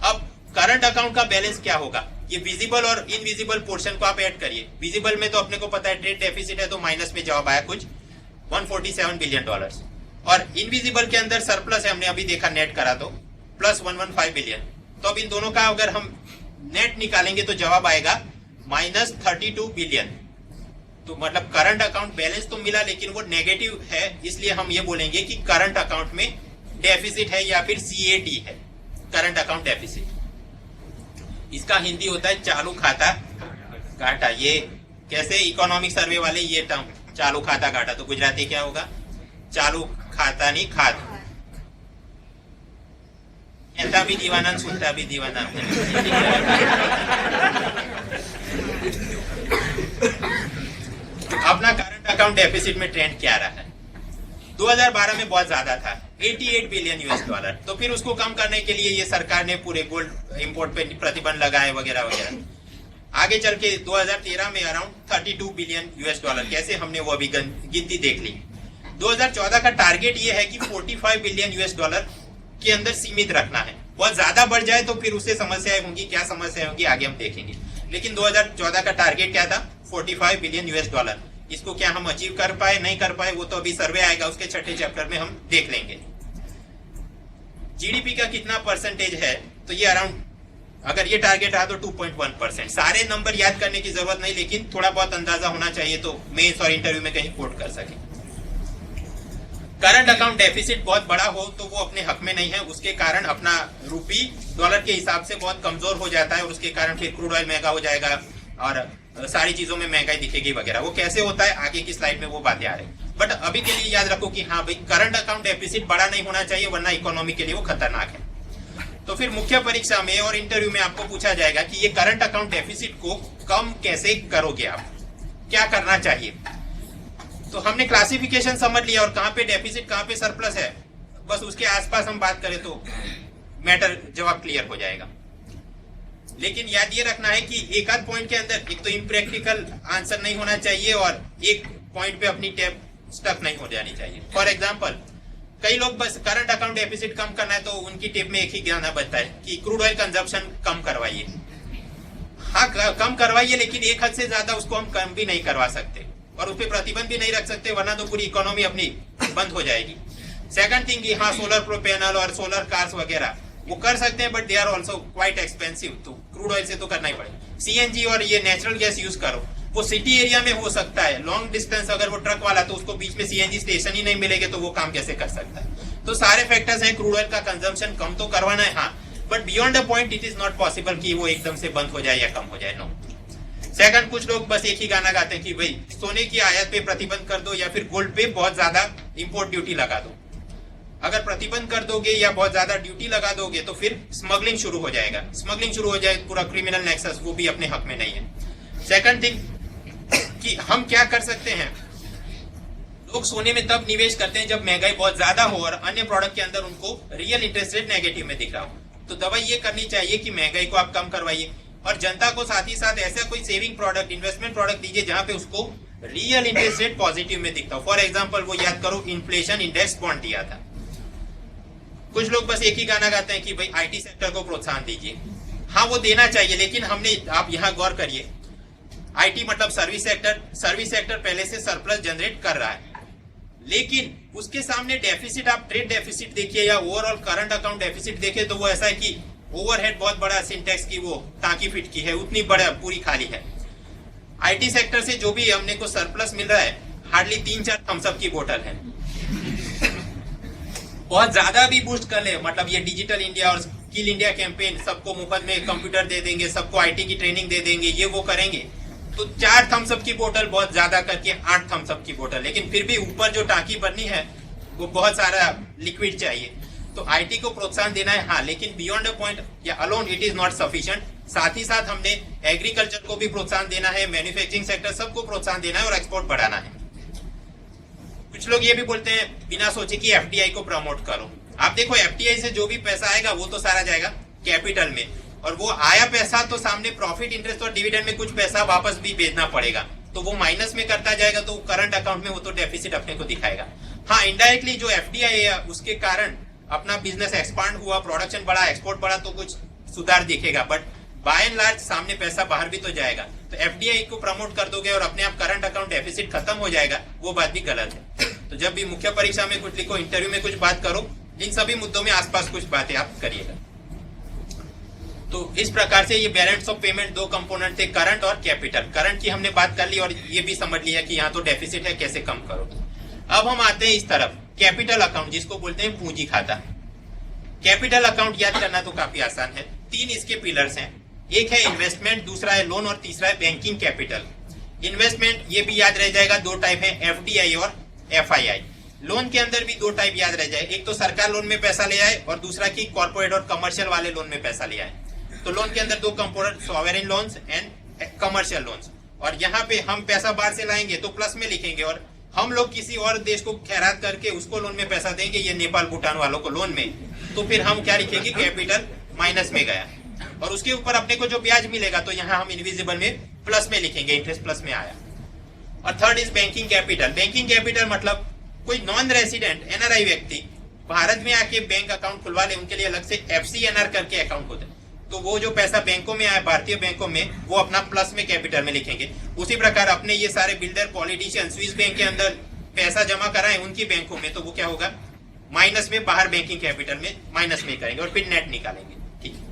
अब करंट अकाउंट का बैलेंस क्या होगा, ये विजिबल और इनविजिबल पोर्शन को आप ऐड करिए। विजिबल में तो अपने को पता है ट्रेड डेफिसिट है तो माइनस में जवाब आया कुछ $147 बिलियन, और इनविजिबल के अंदर सरप्लस है, हमने अभी देखा नेट करा तो प्लस 115 बिलियन। तो अब इन दोनों का अगर हम नेट निकालेंगे तो जवाब आएगा -32 बिलियन। तो मतलब करंट अकाउंट बैलेंस तो मिला लेकिन वो नेगेटिव है, इसलिए हम ये बोलेंगे कि करंट अकाउंट में डेफिसिट है या फिर CAD है, करंट अकाउंट डेफिसिट। इसका हिंदी होता है चालू खाता घाटा। ये कैसे, इकोनॉमिक सर्वे वाले ये टर्म चालू खाता घाटा, तो गुजराती क्या होगा, चालू खाता नहीं खात। कहता भी दीवाना, सुनता भी दीवाना। अपना करंट अकाउंट डेफिसिट में ट्रेंड क्या रहा है, 2012 में बहुत ज्यादा था, $88 बिलियन। तो फिर उसको कम करने के लिए ये सरकार ने पूरे गोल्ड इंपोर्ट पे प्रतिबंध लगाए वगैरह वगैरह। आगे चल के 2013 में अराउंड $32 बिलियन। कैसे, हमने वो अभी गिनती देख ली। 2014 का टारगेट ये है कि $45 बिलियन के अंदर सीमित रखना है। बहुत ज्यादा बढ़ जाए तो फिर उससे समस्याएं होंगी, क्या समस्याएं होंगी आगे हम देखेंगे। लेकिन 2014 का टारगेट क्या था, $45 बिलियन। इसको क्या हम अचीव कर पाए नहीं कर पाए वो तो अभी सर्वे आएगा, उसके छठे चैप्टर में हम देख लेंगे। जीडीपी का कितना परसेंटेज है, तो ये अराउंड, अगर ये टारगेट रहा तो 2.1%। सारे नंबर याद करने की जरूरत नहीं, लेकिन थोड़ा बहुत अंदाजा होना चाहिए तो मेंस और इंटरव्यू में कहीं कोट कर सके। करंट अकाउंट डेफिसिट बहुत बड़ा हो तो वो अपने हक में नहीं है, उसके कारण अपना रूपी डॉलर के हिसाब से बहुत कमजोर हो जाता है और उसके कारण फिर क्रूड ऑयल महंगा हो जाएगा और सारी चीजों में महंगाई दिखेगी वगैरह। वो कैसे होता है आगे की स्लाइड में वो बातें आ रही, बट अभी के लिए याद रखो कि हाँ भाई करंट अकाउंट डेफिसिट बड़ा नहीं होना चाहिए, वरना इकोनॉमी के लिए वो खतरनाक है। तो फिर मुख्य परीक्षा में और इंटरव्यू में आपको पूछा जाएगा कि ये करंट अकाउंट डेफिसिट को कम कैसे करोगे, आप क्या करना चाहिए। तो हमने क्लासिफिकेशन समझ लिया और कहाँ पे डेफिसिट कहाँ पे सरप्लस है, बस उसके आसपास हम बात करें तो मैटर जवाब क्लियर हो जाएगा। लेकिन याद ये रखना है कि एक आध पॉइंट के अंदर एक तो इम्प्रैक्टिकल आंसर नहीं होना चाहिए और एक पॉइंट पे अपनी टेप स्टक नहीं हो जानी चाहिए। फॉर एग्जांपल, कई लोग बस करंट अकाउंट डेफिसिट कम करना है तो उनकी टेप में एक ही गाना बजता है कि क्रूड ऑयल कंजप्शन कम करवाइए। हाँ कम करवाइए, लेकिन एक हद से ज्यादा उसको हम कम भी नहीं करवा सकते और उस पर प्रतिबंध भी नहीं रख सकते, वरना तो पूरी इकोनॉमी अपनी बंद हो जाएगी। सेकंड थिंग, हाँ सोलर प्रो पैनल और सोलर कार्स वगैरह वो कर सकते हैं, but they are also quite expensive, तो क्रूड ऑयल से तो करना ही पड़ेगा। सीएनजी और ये नेचुरल गैस यूज करो, वो सिटी एरिया में हो सकता है, लॉन्ग डिस्टेंस अगर वो ट्रक वाला तो उसको बीच में सीएनजी स्टेशन ही नहीं मिलेंगे तो वो काम कैसे कर सकता है। तो सारे फैक्टर्स हैं, क्रूड ऑयल का कंजम्पशन कम तो करवाना है हाँ, but beyond a point it is not possible कि वो एकदम से बंद हो जाए या कम हो जाए, नो। सेकंड, कुछ लोग बस एक ही गाना गाते हैं कि भाई सोने की आयात पे प्रतिबंध कर दो या फिर गोल्ड पे बहुत ज्यादा इंपोर्ट ड्यूटी लगा दो। अगर प्रतिबंध कर दोगे या बहुत ज्यादा ड्यूटी लगा दोगे तो फिर स्मगलिंग शुरू हो जाएगा, स्मगलिंग शुरू हो जाए, पूरा क्रिमिनल नेक्सस, वो भी अपने हक में नहीं है। सेकंड थिंग कि हम क्या कर सकते हैं, लोग सोने में तब निवेश करते हैं जब महंगाई बहुत ज्यादा हो और अन्य प्रोडक्ट के अंदर उनको रियल इंटरेस्ट रेट नेगेटिव में दिख रहा हो। तो दवाई ये करनी चाहिए कि महंगाई को आप कम करवाइए और जनता को साथ ही साथ ऐसा कोई सेविंग प्रोडक्ट, इन्वेस्टमेंट प्रोडक्ट दीजिए जहां पे उसको रियल इंटरेस्ट रेट पॉजिटिव में दिखता हो। फॉर एग्जांपल वो याद करो, इन्फ्लेशन इंडेक्स बॉन्ड दिया था। कुछ लोग बस एक ही गाना गाते हैं कि भाई आईटी सेक्टर को प्रोत्साहन दीजिए। हाँ, वो देना चाहिए, लेकिन हमने, आप यहाँ गौर करिए, आईटी मतलब सर्विस सेक्टर पहले से सरप्लस जनरेट कर रहा है, लेकिन उसके सामने डेफिसिट, आप ट्रेड डेफिसिट देखिए या ओवरऑल करंट अकाउंट डेफिसिट देखिए तो वो ऐसा है कि ओवरहेड बहुत बड़ा सिंटेक्स की वो टांकी फिट की है, उतनी बड़ा पूरी खाली है। आईटी सेक्टर से जो भी हमने को सरप्लस मिल रहा है, हार्डली 3-4 थम्सअप की बोतल है। बहुत ज्यादा भी बूस्ट कर ले, मतलब ये डिजिटल इंडिया और स्किल इंडिया कैंपेन, सबको मुफ्त में कंप्यूटर दे देंगे, सबको आईटी की ट्रेनिंग दे देंगे, ये वो करेंगे तो 4 थम्सअप की बोतल बहुत ज्यादा करके 8 थम्सअप की बोतल, लेकिन फिर भी ऊपर जो टांकी भरनी है वो बहुत सारा लिक्विड चाहिए। तो आईटी को प्रोत्साहन देना है, हाँ, लेकिन बियॉन्ड अ पॉइंट या alone it is not sufficient. साथ ही साथ हमने एग्रीकल्चर को भी प्रोत्साहन देना है, मैन्युफैक्चरिंग सेक्टर सबको प्रोत्साहन देना है और एक्सपोर्ट बढ़ाना है। कुछ लोग ये भी बोलते हैं बिना सोचे कि एफडीआई को प्रमोट करो। आप देखो, एफडीआई से जो भी पैसा आएगा वो तो सारा जाएगा कैपिटल में, और वो आया पैसा तो सामने प्रॉफिट, इंटरेस्ट और डिविडेंड में कुछ पैसा वापस भी भेजना पड़ेगा, तो वो माइनस में करता जाएगा, तो करंट अकाउंट में वो तो डेफिसिट अपने को दिखाएगा। हाँ, इनडायरेक्टली जो एफडीआई है उसके कारण अपना बिजनेस एक्सपांड हुआ, प्रोडक्शन बढ़ा, एक्सपोर्ट बढ़ा, तो कुछ सुधार दिखेगा, बट बाय एंड लार्ज सामने पैसा बाहर भी तो जाएगा। तो एफडीआई को प्रमोट कर दोगे और अपने आप करंट अकाउंट डेफिसिट खत्म हो जाएगा, वो बात भी गलत है। तो जब भी मुख्य परीक्षा में कुछ लिखो, इंटरव्यू में कुछ बात करो, इन सभी मुद्दों में आसपास कुछ बातें आप करिएगा। तो इस प्रकार से ये बैलेंस ऑफ पेमेंट 2 कंपोनेंट थे, करंट और कैपिटल। करंट की हमने बात कर ली और ये भी समझ लिया कि यहाँ तो डेफिसिट है, कैसे कम करो। अब हम आते हैं इस तरफ, कैपिटल अकाउंट, जिसको बोलते हैं पूंजी खाता। कैपिटल अकाउंट याद करना तो काफी आसान है। 3 इसके पिलर्स हैं, एक है इन्वेस्टमेंट, दूसरा है लोन और तीसरा है बैंकिंग कैपिटल। इन्वेस्टमेंट ये भी याद रह जाएगा, 2 टाइप है, एफडीआई और एफआईआई। लोन के अंदर भी 2 टाइप याद रह जाए, एक तो सरकार लोन में पैसा ले आए और दूसरा की कॉर्पोरेट और कमर्शियल वाले लोन में पैसा ले आए। तो लोन के अंदर 2 component, sovereign loans and commercial loans. और यहाँ पे हम पैसा बाहर से लाएंगे तो प्लस में लिखेंगे, और हम लोग किसी और देश को खैरात करके उसको लोन में पैसा देंगे, ये नेपाल भूटान वालों को लोन में, तो फिर हम क्या लिखेंगे, कैपिटल माइनस में गया, और उसके ऊपर अपने को जो ब्याज मिलेगा तो यहाँ हम इनविजिबल में प्लस में लिखेंगे, इंटरेस्ट प्लस में आया। और third is banking capital. Banking capital मतलब कोई नॉन रेसिडेंट एनआरआई व्यक्ति भारत में आके बैंक अकाउंट खुलवा ले, उनके लिए अलग से एफसीएनआर करके अकाउंट होता है, तो वो जो पैसा बैंकों में आया, भारतीय बैंकों में, वो अपना प्लस में कैपिटल में लिखेंगे। उसी प्रकार अपने ये सारे बिल्डर, पॉलिटिशियन स्विस बैंक के अंदर पैसा जमा कराए उनकी बैंकों में, तो वो क्या होगा, माइनस में, बाहर बैंकिंग कैपिटल में माइनस में करेंगे और फिर नेट निकालेंगे। ठीक है,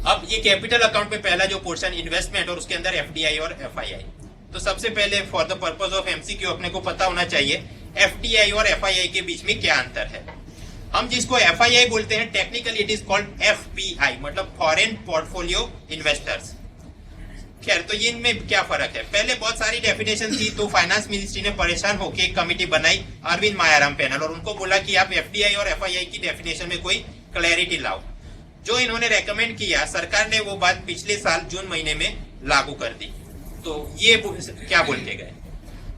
अब ये कैपिटल अकाउंट में पहला जो पोर्शन इन्वेस्टमेंट और उसके अंदर एफडीआई और एफआईआई। तो सबसे पहले for the purpose of MCQ अपने को पता होना चाहिए एफडीआई और एफआईआई के बीच में क्या अंतर है। हम जिसको एफआईआई बोलते हैं, technically it is called FPI, मतलब फॉरेन पोर्टफोलियो इन्वेस्टर्स। खैर, तो ये इनमें क्या फर्क है, पहले बहुत सारी डेफिनेशन थी, तो फाइनेंस मिनिस्ट्री ने परेशान होकर एक कमेटी बनाई, अरविंद मायाराम पैनल, और उनको बोला कि आप एफडीआई और एफआईआई की डेफिनेशन में कोई क्लैरिटी लाओ। जो इन्होंने रेकमेंड किया, सरकार ने वो बात पिछले साल जून महीने में लागू कर दी। तो ये क्या बोल के गए,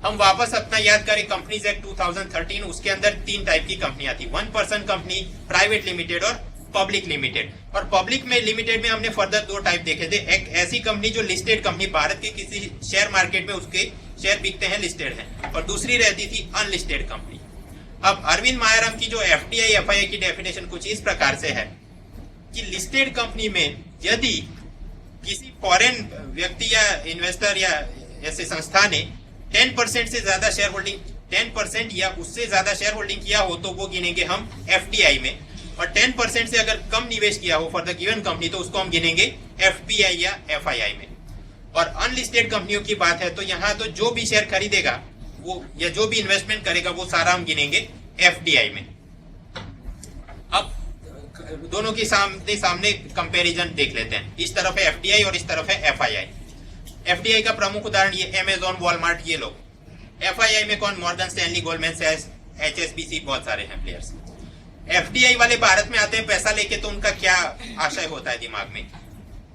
हम वापस अपना याद करें, कंपनीज एक्ट 2013, उसके अंदर 3 टाइप की कंपनियां थी, 1 पर्सन कंपनी, प्राइवेट लिमिटेड और पब्लिक लिमिटेड। और पब्लिक में, लिमिटेड में हमने फर्दर 2 टाइप देखे थे, एक ऐसी कंपनी जो लिस्टेड कंपनी, भारत के किसी शेयर मार्केट में उसके शेयर बिकते हैं, लिस्टेड हैं, और दूसरी रहती थी अनलिस्टेड कंपनी। अब अरविंद मायाराम की जो एफडीआई एफआईआई की डेफिनेशन कुछ इस प्रकार से है कि लिस्टेड कंपनी में यदि किसी फॉरेन व्यक्ति या इन्वेस्टर या ऐसे संस्था ने 10% से ज्यादा शेयर होल्डिंग, 10% या उससे ज्यादा शेयर होल्डिंग किया हो, तो वो गिनेंगे हम एफडीआई में, और 10% से अगर कम निवेश किया हो फॉर द गिवन कंपनी, तो उसको हम गिनेंगे एफपीआई या एफआईआई में। और अनलिस्टेड कंपनियों की बात है तो यहाँ तो जो भी शेयर खरीदेगा वो, या जो भी इन्वेस्टमेंट करेगा, वो सारा हम गिनेंगे एफडीआई में। अब दोनों की सामने कंपैरिजन देख लेते हैं, इस तरफ है एफडीआई और इस तरफ है एफआईआई। एफडीआई का प्रमुख उदाहरण ये अमेज़न, वॉलमार्ट, ये लोग। एफआईआई में कौन, मॉर्गन स्टैनली, गोल्डमैन सैक्स, एचएसबीसी, बहुत सारे हैं प्लेयर्स। एफडीआई वाले भारत में आते हैं पैसा लेके, तो उनका क्या आशय होता है दिमाग में,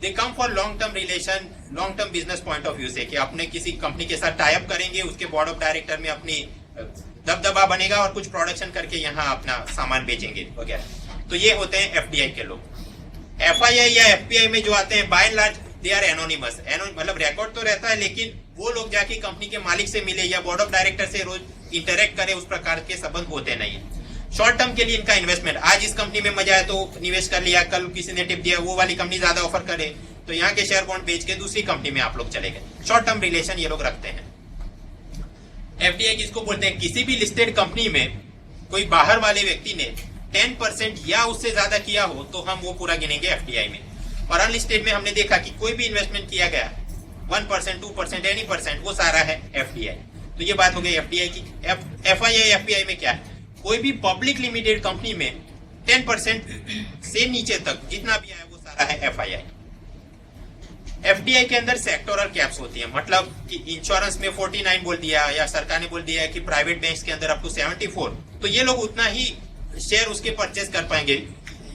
they come for long term relation, long term business point of view से, कि अपने किसी कंपनी के साथ टाई अप करेंगे, उसके बोर्ड ऑफ डायरेक्टर में अपनी दबदबा बनेगा और कुछ प्रोडक्शन करके यहाँ अपना सामान बेचेंगे वगैरह। तो ये होते हैं एफडीआई के लोग। एफआईआई या एफपीआई में जो आते हैं by and large they are anonymous, मतलब रिकॉर्ड तो रहता है लेकिन वो लोग जाके कंपनी के मालिक से मिले या बोर्ड ऑफ डायरेक्टर से रोज इंटरेक्ट करे उस प्रकार के संबंध होते नहीं है। शॉर्ट टर्म के लिए इनका इन्वेस्टमेंट, आज इस कंपनी में मजा आया तो निवेश कर लिया, कल किसी ने टिप दिया वो वाली कंपनी ज्यादा ऑफर करे तो यहाँ के शेयर बॉन्ड बेच के दूसरी कंपनी में आप लोग चले गए। शॉर्ट टर्म रिलेशन ये लोग रखते हैं। एफडीआई किसको बोलते हैं? किसी भी लिस्टेड कंपनी में कोई बाहर वाले व्यक्ति ने 10% या उससे ज्यादा किया हो तो हम वो पूरा गिनेंगे एफडीआई में। और अनलिस्टेड में हमने देखा कि कोई भी इन्वेस्टमेंट किया गया 1%, 2%, एनी परसेंट, वो सारा है एफडीआई। तो ये बात हो गई एफडीआई की। एफआईआई एफपीआई में क्या है? कोई भी पब्लिक लिमिटेड कंपनी में 10% से नीचे तक जितना भी आया वो सारा है एफआईआई। एफडीआई के अंदर सेक्टोरल कैप्स होती है, मतलब कि इंश्योरेंस में 49 बोल दिया या सरकार ने बोल दिया है कि प्राइवेट बैंक्स के अंदर अप टू 74, तो ये लोग उतना ही शेयर उसके परचेज कर पाएंगे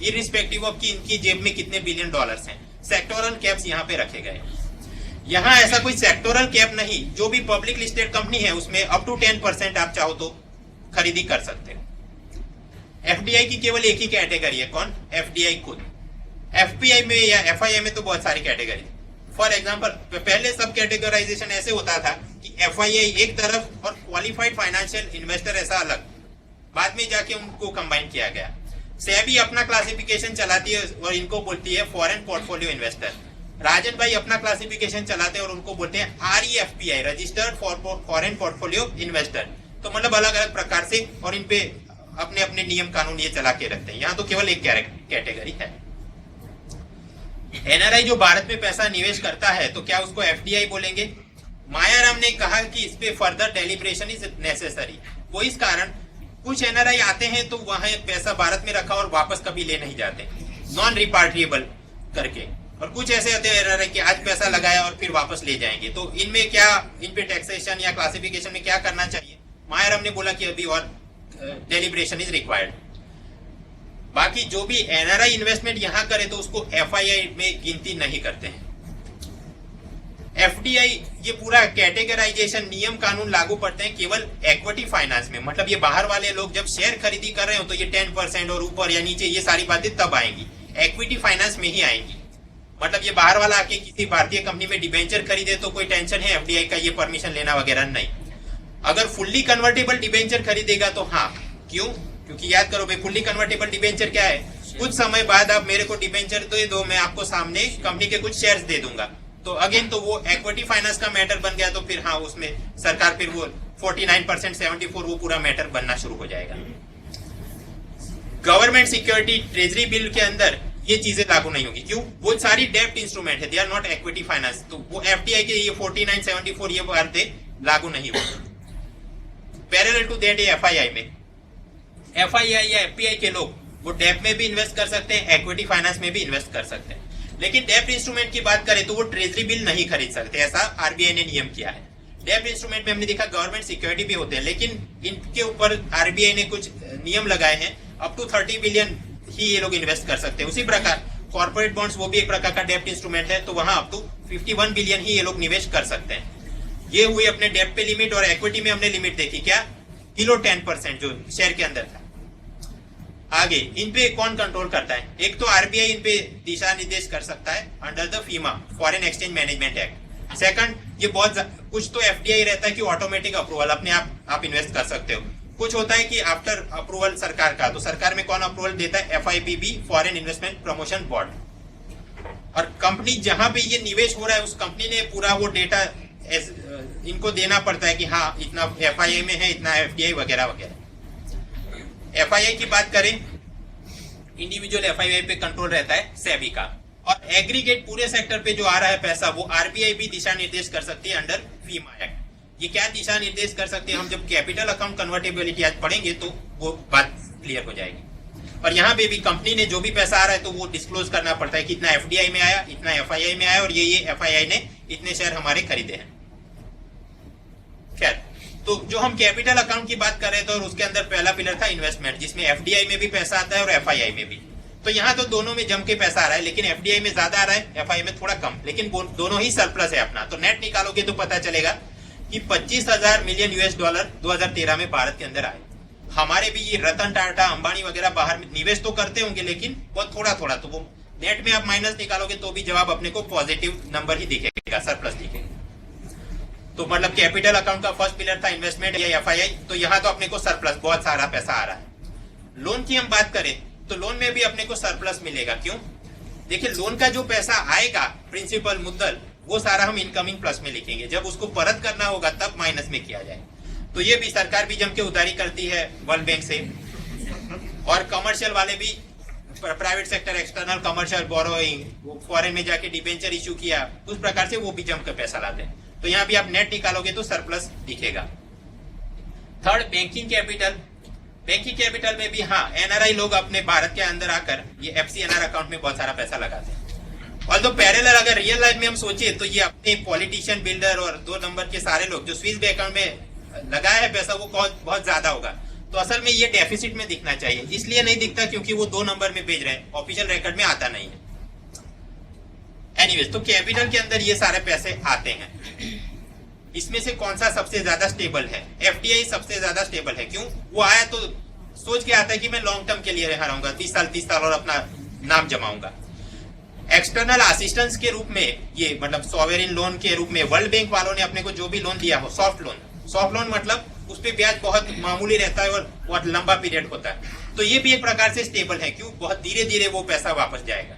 इरिस्पेक्टिव ऑफ कि इनकी जेब में कितने बिलियन डॉलर्स हैं। सेक्टोरल कैप्स यहाँ पे रखे गए। यहाँ ऐसा कोई सेक्टोरल कैप नहीं, जो भी पब्लिक लिस्टेड कंपनी है उसमें अप टू 10% आप चाहो तो खरीदी कर सकते हो। एफडीआई की केवल एक ही कैटेगरी है, कौन? एफडीआई खुद। एफपीआई में या एफआईआई में तो बहुत सारी कैटेगरी। फॉर एग्जांपल पहले सब कैटेगराइजेशन ऐसे होता था कि एफआईआई एक तरफ और क्वालिफाइड फाइनेंशियल इन्वेस्टर ऐसा अलग, बाद में जाके उनको कंबाइन किया गया। सेबी अपना क्लासिफिकेशन चलाती है और इनको बोलती है फॉरेन पोर्टफोलियो इन्वेस्टर। राजन भाई अपना क्लासिफिकेशन चलाते हैं और उनको बोलते हैं आरईएफपीआई, रजिस्टर्ड फॉरेन पोर्टफोलियो इन्वेस्टर। तो मतलब अलग अलग प्रकार से और इन पे अपने अपने नियम कानून ये चला के रखते हैं। यहाँ तो केवल एक कैटेगरी है। एनआरआई जो भारत में पैसा निवेश करता है तो क्या उसको एफडीआई बोलेंगे? मायाराम ने कहा कि इस पे फर्दर डेलिब्रेशन इज नेसेसरी। वो इस कारण कुछ एनआरआई आते हैं तो वहां पैसा भारत में रखा और वापस कभी ले नहीं जाते, नॉन रिपार्टिएबल करके, और कुछ ऐसे होते हैं एनआरआई कि आज पैसा लगाया और फिर वापस ले जाएंगे। तो इनमें क्या, इन पे टैक्सेशन या क्लासिफिकेशन में क्या करना चाहिए? मायाराम ने बोला कि अभी और डेलिब्रेशन इज रिक्वायर्ड। बाकी जो भी एनआरआई इन्वेस्टमेंट यहाँ करे तो उसको एफआईआई में गिनती नहीं करते हैं। एफडीआई ये पूरा कैटेगराइजेशन नियम कानून लागू पड़ते हैं केवल इक्विटी फाइनेंस में, मतलब ये बाहर वाले लोग जब शेयर खरीदी कर रहे हो तो ये 10% और ऊपर या नीचे ये सारी बातें तब आएंगी, इक्विटी फाइनेंस में ही आएंगी। मतलब ये बाहर वाला आके किसी भारतीय कंपनी में डिबेंचर खरीदे तो कोई टेंशन है एफडीआई का ये परमिशन लेना वगैरह नहीं। अगर फुल्ली कन्वर्टेबल डिबेंचर खरीदेगा तो हाँ, क्यों? क्योंकि याद करो भाई, फुल्ली कन्वर्टेबल डिबेंचर क्या है? कुछ समय बाद आप मेरे को डिबेंचर दे दो, मैं आपको सामने कंपनी के कुछ शेयर्स दे दूंगा। तो अगेन तो वो इक्विटी फाइनेंस का मैटर बन गया, तो फिर हाँ उसमें सरकार फिर वो 49%, 74 वो पूरा मैटर बनना शुरू हो जाएगा। गवर्नमेंट सिक्योरिटी ट्रेजरी बिल के अंदर ये चीजें लागू नहीं होगी। क्यों? वो सारी डेब्ट इंस्ट्रूमेंट है, they are not equity finance. तो वो एफडीआई के ये 49, 74 ये बातें लागू नहीं होगी। पैरेलल टू दैट एफआईआई में, एफआईआई या एफपीआई के लोग वो डेब्ट में भी इन्वेस्ट कर सकते हैं, इक्विटी फाइनेंस में भी इन्वेस्ट कर सकते हैं। लेकिन डेब्ट इंस्ट्रूमेंट की बात करें तो वो ट्रेजरी बिल नहीं खरीद सकते, ऐसा आरबीआई ने नियम किया है। डेब्ट इंस्ट्रूमेंट में हमने देखा गवर्नमेंट सिक्योरिटी भी होते हैं, लेकिन इनके ऊपर आरबीआई ने कुछ नियम लगाए हैं, अप टू 30 बिलियन ही ये लोग इन्वेस्ट कर सकते हैं। उसी प्रकार कॉर्पोरेट बॉन्ड्स वो भी एक प्रकार का डेब्ट इंस्ट्रूमेंट है, तो वहां अप टू 51 बिलियन ही ये लोग निवेश कर सकते हैं। ये हुई अपने डेब्ट पे लिमिट। और इक्विटी में हमने लिमिट देखी क्या, किलो 10% जो शेयर के अंदर था। आगे इन पे कौन कंट्रोल करता है? एक तो आरबीआई इन पे दिशा निर्देश कर सकता है under the FEMA, foreign exchange management act. Second, ये बहुत कुछ तो एफडीआई रहता है कि ऑटोमेटिक अप्रूवल, अपने आप इन्वेस्ट कर सकते हो। कुछ होता है कि आफ्टर अप्रूवल सरकार का, तो सरकार में कौन अप्रूवल देता है? FIPB, foreign investment promotion board. और कंपनी जहां पे ये निवेश हो रहा है उस कंपनी ने पूरा वो डेटा इनको देना पड़ता है कि हाँ इतना एफआईआई में है, इतना एफडीआई वगैरह वगैरह। एफआईआई की बात करें, इंडिविजुअल एफआईआई पे कंट्रोल रहता है सेबी का। और एग्रीगेट पूरे सेक्टर पे जो आ रहा है पैसा वो आरबीआई भी दिशा निर्देश कर सकती है अंडर फीमा एक्ट। ये क्या दिशा निर्देश कर सकते हैं? हम जब कैपिटल अकाउंट कन्वर्टेबिलिटी आज पढ़ेंगे तो वो बात क्लियर हो जाएगी। और यहाँ पे भी कंपनी ने जो भी पैसा आ रहा है तो वो डिस्क्लोज करना पड़ता है कि इतना एफडीआई में आया, इतना एफआईआई में आया, और ये एफआईआई ने इतने शेयर हमारे खरीदे हैं। खैर, तो जो हम कैपिटल अकाउंट की बात कर रहे थे और उसके अंदर पहला पिलर था इन्वेस्टमेंट, जिसमें एफडीआई में भी पैसा आता है और एफआईआई में भी। तो यहाँ तो दोनों में जम के पैसा आ रहा है, लेकिन एफडीआई में ज्यादा आ रहा है, एफआईआई में थोड़ा कम, लेकिन दोनों ही सरप्लस है अपना। तो नेट निकालोगे तो पता चलेगा कि 25,000 मिलियन US डॉलर 2013 में भारत के अंदर आए। हमारे भी ये रतन टाटा अंबानी वगैरह बाहर में निवेश तो करते होंगे, लेकिन बहुत थोड़ा थोड़ा, तो वो नेट में आप माइनस निकालोगे तो भी जवाब अपने को पॉजिटिव नंबर ही दिखेगा, सरप्लस दिखेगा। तो मतलब कैपिटल अकाउंट का फर्स्ट पिलर था इन्वेस्टमेंट या एफआईआई, तो यहाँ तो अपने को सरप्लस, बहुत सारा पैसा आ रहा है। लोन की हम बात करें तो लोन में भी अपने को सरप्लस मिलेगा। क्यों? देखिए, लोन का जो पैसा आएगा, प्रिंसिपल मुद्दल, वो सारा हम इनकमिंग प्लस में लिखेंगे, जब उसको परत करना होगा तब माइनस में किया जाए। तो ये भी सरकार भी जम के उधारी करती है वर्ल्ड बैंक से, और कमर्शियल वाले भी, private sector external commercial borrowing, वो फॉरेन में जाके डिबेंचर इशू किया, उस प्रकार से वो भी जम कर पैसा लाते हैं। तो यहाँ भी आप नेट निकालोगे तो सरप्लस दिखेगा। Third, banking capital. Banking capital में भी हाँ, एनआरआई लोग अपने भारत के अंदर आकर ये एफसीएनआर अकाउंट में बहुत सारा पैसा लगाते हैं। और तो पैरेलल अगर रियल लाइफ में हम सोचे तो ये अपने पॉलिटिशियन, बिल्डर और 2 नंबर के सारे लोग जो स्विस बैंक अकाउंट में लगाया है पैसा, वो बहुत ज्यादा होगा। तो असल में ये डेफिसिट में दिखना चाहिए, इसलिए नहीं दिखता क्योंकि वो 2 नंबर में भेज रहे हैं, ऑफिशियल रिकॉर्ड में आता नहीं है। एनीवेज, तो कैपिटल के अंदर ये सारे पैसे आते हैं। इसमें से कौन सा सबसे ज्यादा स्टेबल है? एफडीआई सबसे ज्यादा स्टेबल है। क्यों? वो आया तो सोच के आता है कि मैं लॉन्ग टर्म के लिए रहूंगा, 30 साल और अपना नाम जमाऊंगा। एक्सटर्नल असिस्टेंस के रूप में, ये मतलब सॉवरेन लोन के रूप में वर्ल्ड बैंक वालों ने अपने को जो भी लोन दिया हो, सॉफ्ट लोन मतलब उस पर ब्याज बहुत मामूली रहता है और बहुत लंबा पीरियड होता है, तो ये भी एक प्रकार से स्टेबल है। क्यों? बहुत धीरे धीरे वो पैसा वापस जाएगा।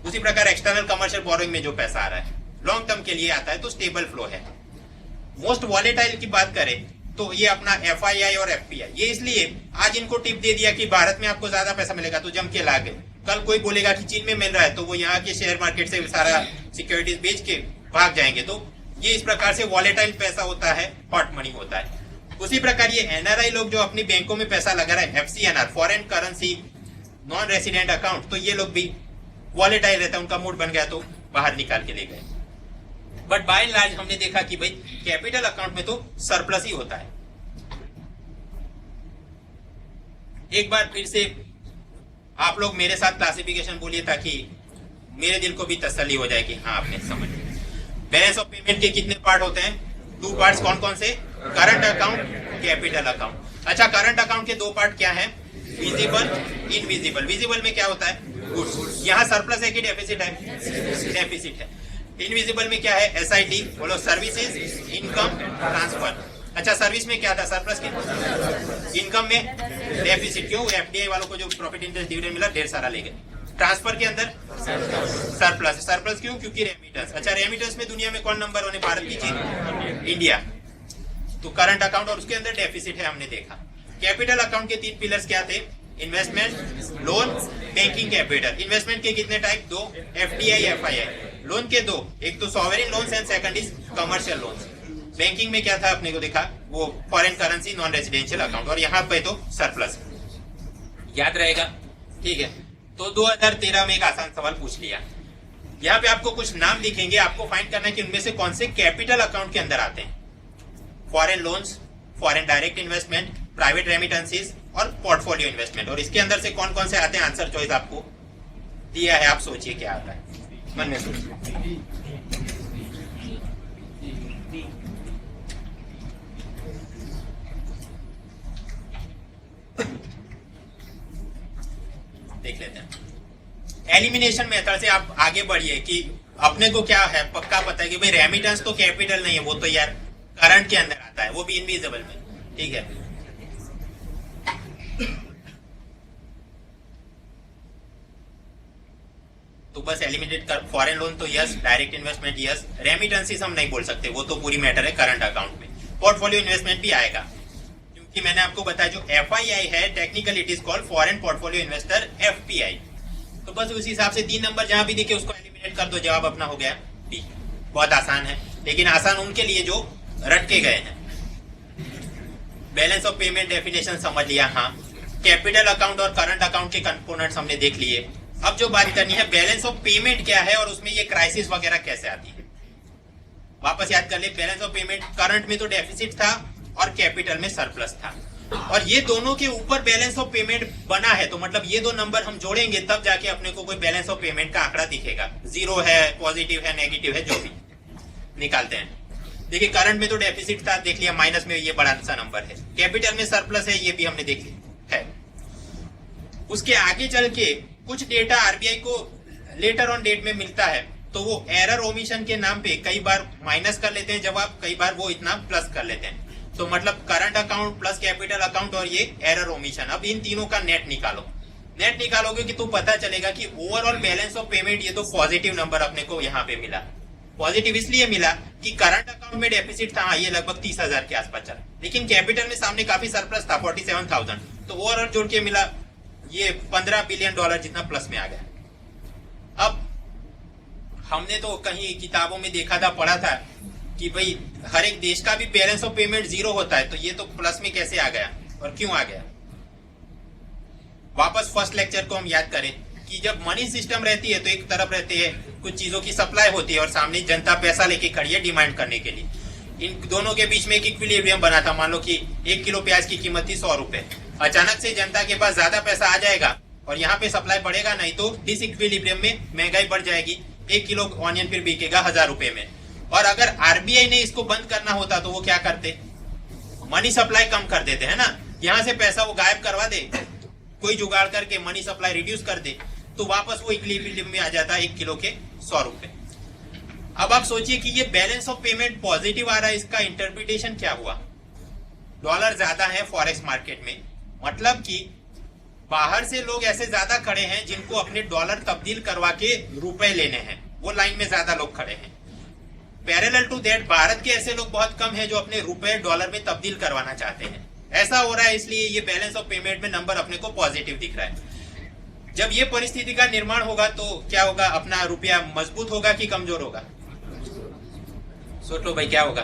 उसी प्रकार एक्सटर्नल कमर्शियल बोरोइंग में जो पैसा आ रहा है लॉन्ग टर्म के लिए आता है, तो स्टेबल फ्लो है। मोस्ट वॉलेटाइल की बात करें तो ये अपना एफआईआई और एफपीआई। ये इसलिए आज इनको टिप दे दिया कि भारत में आपको ज्यादा पैसा मिलेगा तो जम के ला गए। कल कोई बोलेगा कि चीन में मिल रहा है तो वो यहाँ के शेयर मार्केट से सारा सिक्योरिटीज बेच के भाग जाएंगे। तो ये इस प्रकार से वॉलेटाइल पैसा होता है, हॉट मनी होता है। उसी प्रकार ये एनआरआई लोग जो अपनी बैंकों में पैसा लगा रहे हैं, FCNR, foreign currency non resident account, तो ये लोग भी वॉलेटाइल रहता है, उनका मूड बन गया तो बाहर निकाल के ले गए। बट बाय एंड लार्ज हमने देखा कि भाई कैपिटल अकाउंट में तो सरप्लस ही होता है। एक बार फिर से आप लोग मेरे साथ क्लासिफिकेशन बोलिए ताकि मेरे दिल को भी तसल्ली हो जाए कि हाँ आपने समझ लिया। बैलेंस ऑफ पेमेंट के कितने पार्ट होते हैं? 2 पार्ट्स। कौन कौन से? Current account, capital account. अच्छा, करंट अकाउंट के 2 पार्ट क्या है? Visible, invisible. विजिबल में क्या होता है? गुड्स। यहाँ सरप्लस है कि डेफिसिट है? डेफिसिट है। इनविजिबल में क्या है? एसआईटी, बोलो, सर्विसेज, इनकम, ट्रांसफर। अच्छा, सर्विस में क्या था? सरप्लस की। इनकम में डेफिसिट। क्यों? एफडीआई वालों को जो प्रॉफिट इंटरेस्ट डिविडेंड मिला ढेर सारा ले गए। ट्रांसफर के अंदर सरप्लस। सरप्लस क्यों? क्योंकि रेमिटेंस। अच्छा, रेमिटेंस में दुनिया में कौन नंबर होने? भारत की चीज? इंडिया। तो करंट अकाउंट और उसके अंदर डेफिसिट है, हमने देखा। कैपिटल अकाउंट के 3 पिलर्स क्या थे? Investment, loan, banking capital. Investment के कितने टाइप? 2, FDI, FII. लोन के 2, एक तो sovereign loans and second is commercial loans. Banking में क्या था अपने को देखा? वो foreign currency non residential account, और यहाँ पे तो सरप्लस। याद रहेगा? ठीक है। तो 2013 में एक आसान सवाल पूछ लिया। यहाँ पे आपको कुछ नाम दिखेंगे, आपको फाइंड करना है कि उनमें से कौन से कैपिटल अकाउंट के अंदर आते हैं। Foreign loans, foreign direct investment, private remittances और पोर्टफोलियो इन्वेस्टमेंट। और इसके अंदर से कौन कौन से आते हैं? आंसर चॉइस आपको दिया है, आप सोचिए क्या आता है, मन में सोचिए। देख लेते हैं। एलिमिनेशन मेथड से आप आगे बढ़िए कि अपने को क्या है, पक्का पता है कि भाई रेमिटेंस तो कैपिटल नहीं है, वो तो यार करंट के अंदर आता है, वो भी इनविजिबल में। ठीक है, तो बस एलिमिनेट कर। फॉरेन लोन तो yes, direct investment yes, remittances हम नहीं बोल सकते, वो तो पूरी मैटर है करंट अकाउंट में। पोर्टफोलियो इन्वेस्टमेंट भी आएगा, क्योंकि मैंने आपको बताया जो एफआईआई है, technically it is called foreign portfolio investor, FPI. तो बस उस हिसाब से 3 नंबर जहां भी दिखे उसको एलिमिनेट कर दो, जवाब अपना हो गया बी। बहुत आसान है, लेकिन आसान उनके लिए जो रट के गए हैं। बैलेंस ऑफ पेमेंट डेफिनेशन समझ लिया। हाँ, कैपिटल अकाउंट और करंट अकाउंट के कंपोनेंट्स हमने देख लिए। अब जो बात करनी है बैलेंस ऑफ पेमेंट क्या है और उसमें ये क्राइसिस वगैरह कैसे आती है। वापस याद कर ले, बैलेंस ऑफ पेमेंट करंट में तो डेफिसिट था और कैपिटल में सरप्लस था, और ये दोनों के ऊपर बैलेंस ऑफ पेमेंट बना है, तो मतलब ये 2 नंबर हम जोड़ेंगे तब जाके अपने को कोई बैलेंस ऑफ पेमेंट का आंकड़ा दिखेगा। 0 है, पॉजिटिव है, नेगेटिव है, जो भी निकालते हैं। देखिए करंट में तो डेफिसिट था, देख लिया, माइनस में ये बड़ा सा नंबर है। कैपिटल में सरप्लस है, ये भी हमने देख लिया है। उसके आगे चल के कुछ डेटा आरबीआई को लेटर ऑन डेट में मिलता है, तो वो एरर ओमिशन के नाम पे कई बार माइनस कर लेते हैं जवाब, कई बार वो इतना प्लस कर लेते हैं। तो मतलब current account plus capital account और ये एरर ओमिशन, अब इन तीनों का नेट निकालो। नेट निकालोगे कि तो पता चलेगा कि ओवरऑल बैलेंस ऑफ पेमेंट ये तो पॉजिटिव नंबर अपने को यहाँ पे मिला। पॉजिटिव इसलिए मिला कि करंट अकाउंट में डेफिसिट था, ये लगभग 30,000 के आसपास चला, लेकिन कैपिटल में सामने काफी सरप्लस था 47,000, तो ओवरऑल जोड़ के मिला ये $15 बिलियन जितना प्लस में आ गया। अब हमने तो कहीं किताबों में देखा था, पढ़ा था कि भाई हर एक देश का भी बैलेंस ऑफ पेमेंट जीरो होता है, तो ये तो प्लस में कैसे आ गया और क्यों आ गया। वापस फर्स्ट लेक्चर को हम याद करें कि जब मनी सिस्टम रहती है तो एक तरफ रहती है कुछ चीजों की सप्लाई होती है और सामने जनता पैसा लेके खड़ी है डिमांड करने के लिए। इन दोनों के बीच में एक इक्विलिब्रियम बना था। मान लो कि 1 किलो प्याज की कीमत थी 100 रुपए, अचानक से जनता के पास ज्यादा पैसा आ जाएगा और यहाँ पे सप्लाई बढ़ेगा नहीं, तो डिस इक्विलिब्रियम में महंगाई बढ़ जाएगी। 1 किलो ऑनियन फिर बिकेगा 1000 रुपए में। और अगर आरबीआई ने इसको बंद करना होता तो वो क्या करते, मनी सप्लाई कम कर देते, है ना, यहाँ से पैसा वो गायब करवा दे, कोई जुगाड़ करके मनी सप्लाई रिड्यूस कर दे, तो वापस वो इक्विलिब्रियम में आ जाता है 1 किलो के 100 रुपए। अब आप सोचिए कि ये बैलेंस ऑफ पेमेंट पॉजिटिव आ रहा है, इसका इंटरप्रिटेशन क्या हुआ। डॉलर ज्यादा है फॉरेक्स मार्केट में, मतलब कि बाहर से लोग ऐसे ज्यादा खड़े हैं जिनको अपने डॉलर तब्दील करवा के रुपए लेने हैं, वो लाइन में ज्यादा लोग खड़े हैं। पैरेलल टू दैट भारत के ऐसे लोग बहुत कम हैं जो अपने रुपए डॉलर में तब्दील करवाना चाहते हैं। ऐसा हो रहा है, इसलिए ये बैलेंस ऑफ पेमेंट में नंबर अपने को पॉजिटिव दिख रहा है। जब ये परिस्थिति का निर्माण होगा तो क्या होगा, अपना रुपया मजबूत होगा कि कमजोर होगा। सोच लो भाई क्या होगा,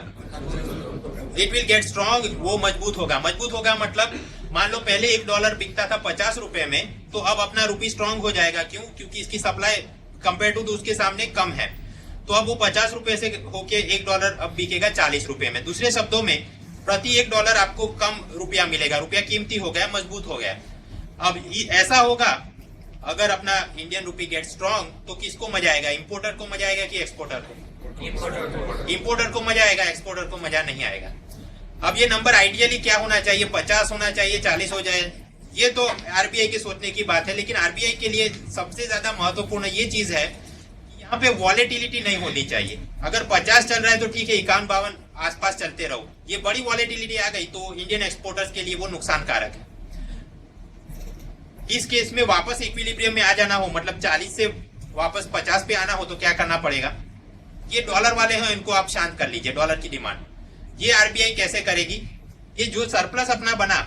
इट विल गेट स्ट्रॉन्ग, वो मजबूत होगा। मजबूत होगा मतलब मान लो पहले $1 बिकता था 50 रुपए में, तो अब अपना रुपी स्ट्रॉन्ग हो जाएगा। क्यों, क्योंकि इसकी सप्लाई कंपेयर टू उसके सामने कम है, तो अब वो 50 रुपए से होके $1 अब बिकेगा 40 रुपए में। दूसरे शब्दों में प्रति $1 आपको कम रुपया मिलेगा, रुपया कीमती हो गया, मजबूत हो गया। अब ऐसा होगा अगर अपना इंडियन रुपी गेट स्ट्रॉन्ग, तो किसको मजा आएगा, इंपोर्टर को मजा आएगा कि एक्सपोर्टर को। इंपोर्टर को मजा आएगा, एक्सपोर्टर को मजा नहीं आएगा। अब ये नंबर आइडियली क्या होना चाहिए, 50 होना चाहिए, 40 हो जाए, ये तो आरबीआई के सोचने की बात है। लेकिन आरबीआई के लिए सबसे ज्यादा महत्वपूर्ण ये चीज है, यहाँ पे वॉलेटिलिटी नहीं होनी चाहिए। अगर 50 चल रहा है तो ठीक है, 51-52 आसपास चलते रहो। ये बड़ी वॉलेटिलिटी आ गई तो इंडियन एक्सपोर्टर्स के लिए वो नुकसानकारक है। इस केस में वापस इक्विलिब्रियम में आ जाना हो, मतलब 40 से वापस 50 पे आना हो, तो क्या करना पड़ेगा, ये डॉलर वाले हैं इनको आप शांत कर लीजिए, डॉलर की डिमांड। ये आरबीआई कैसे करेगी, ये जो सरप्लस अपना बना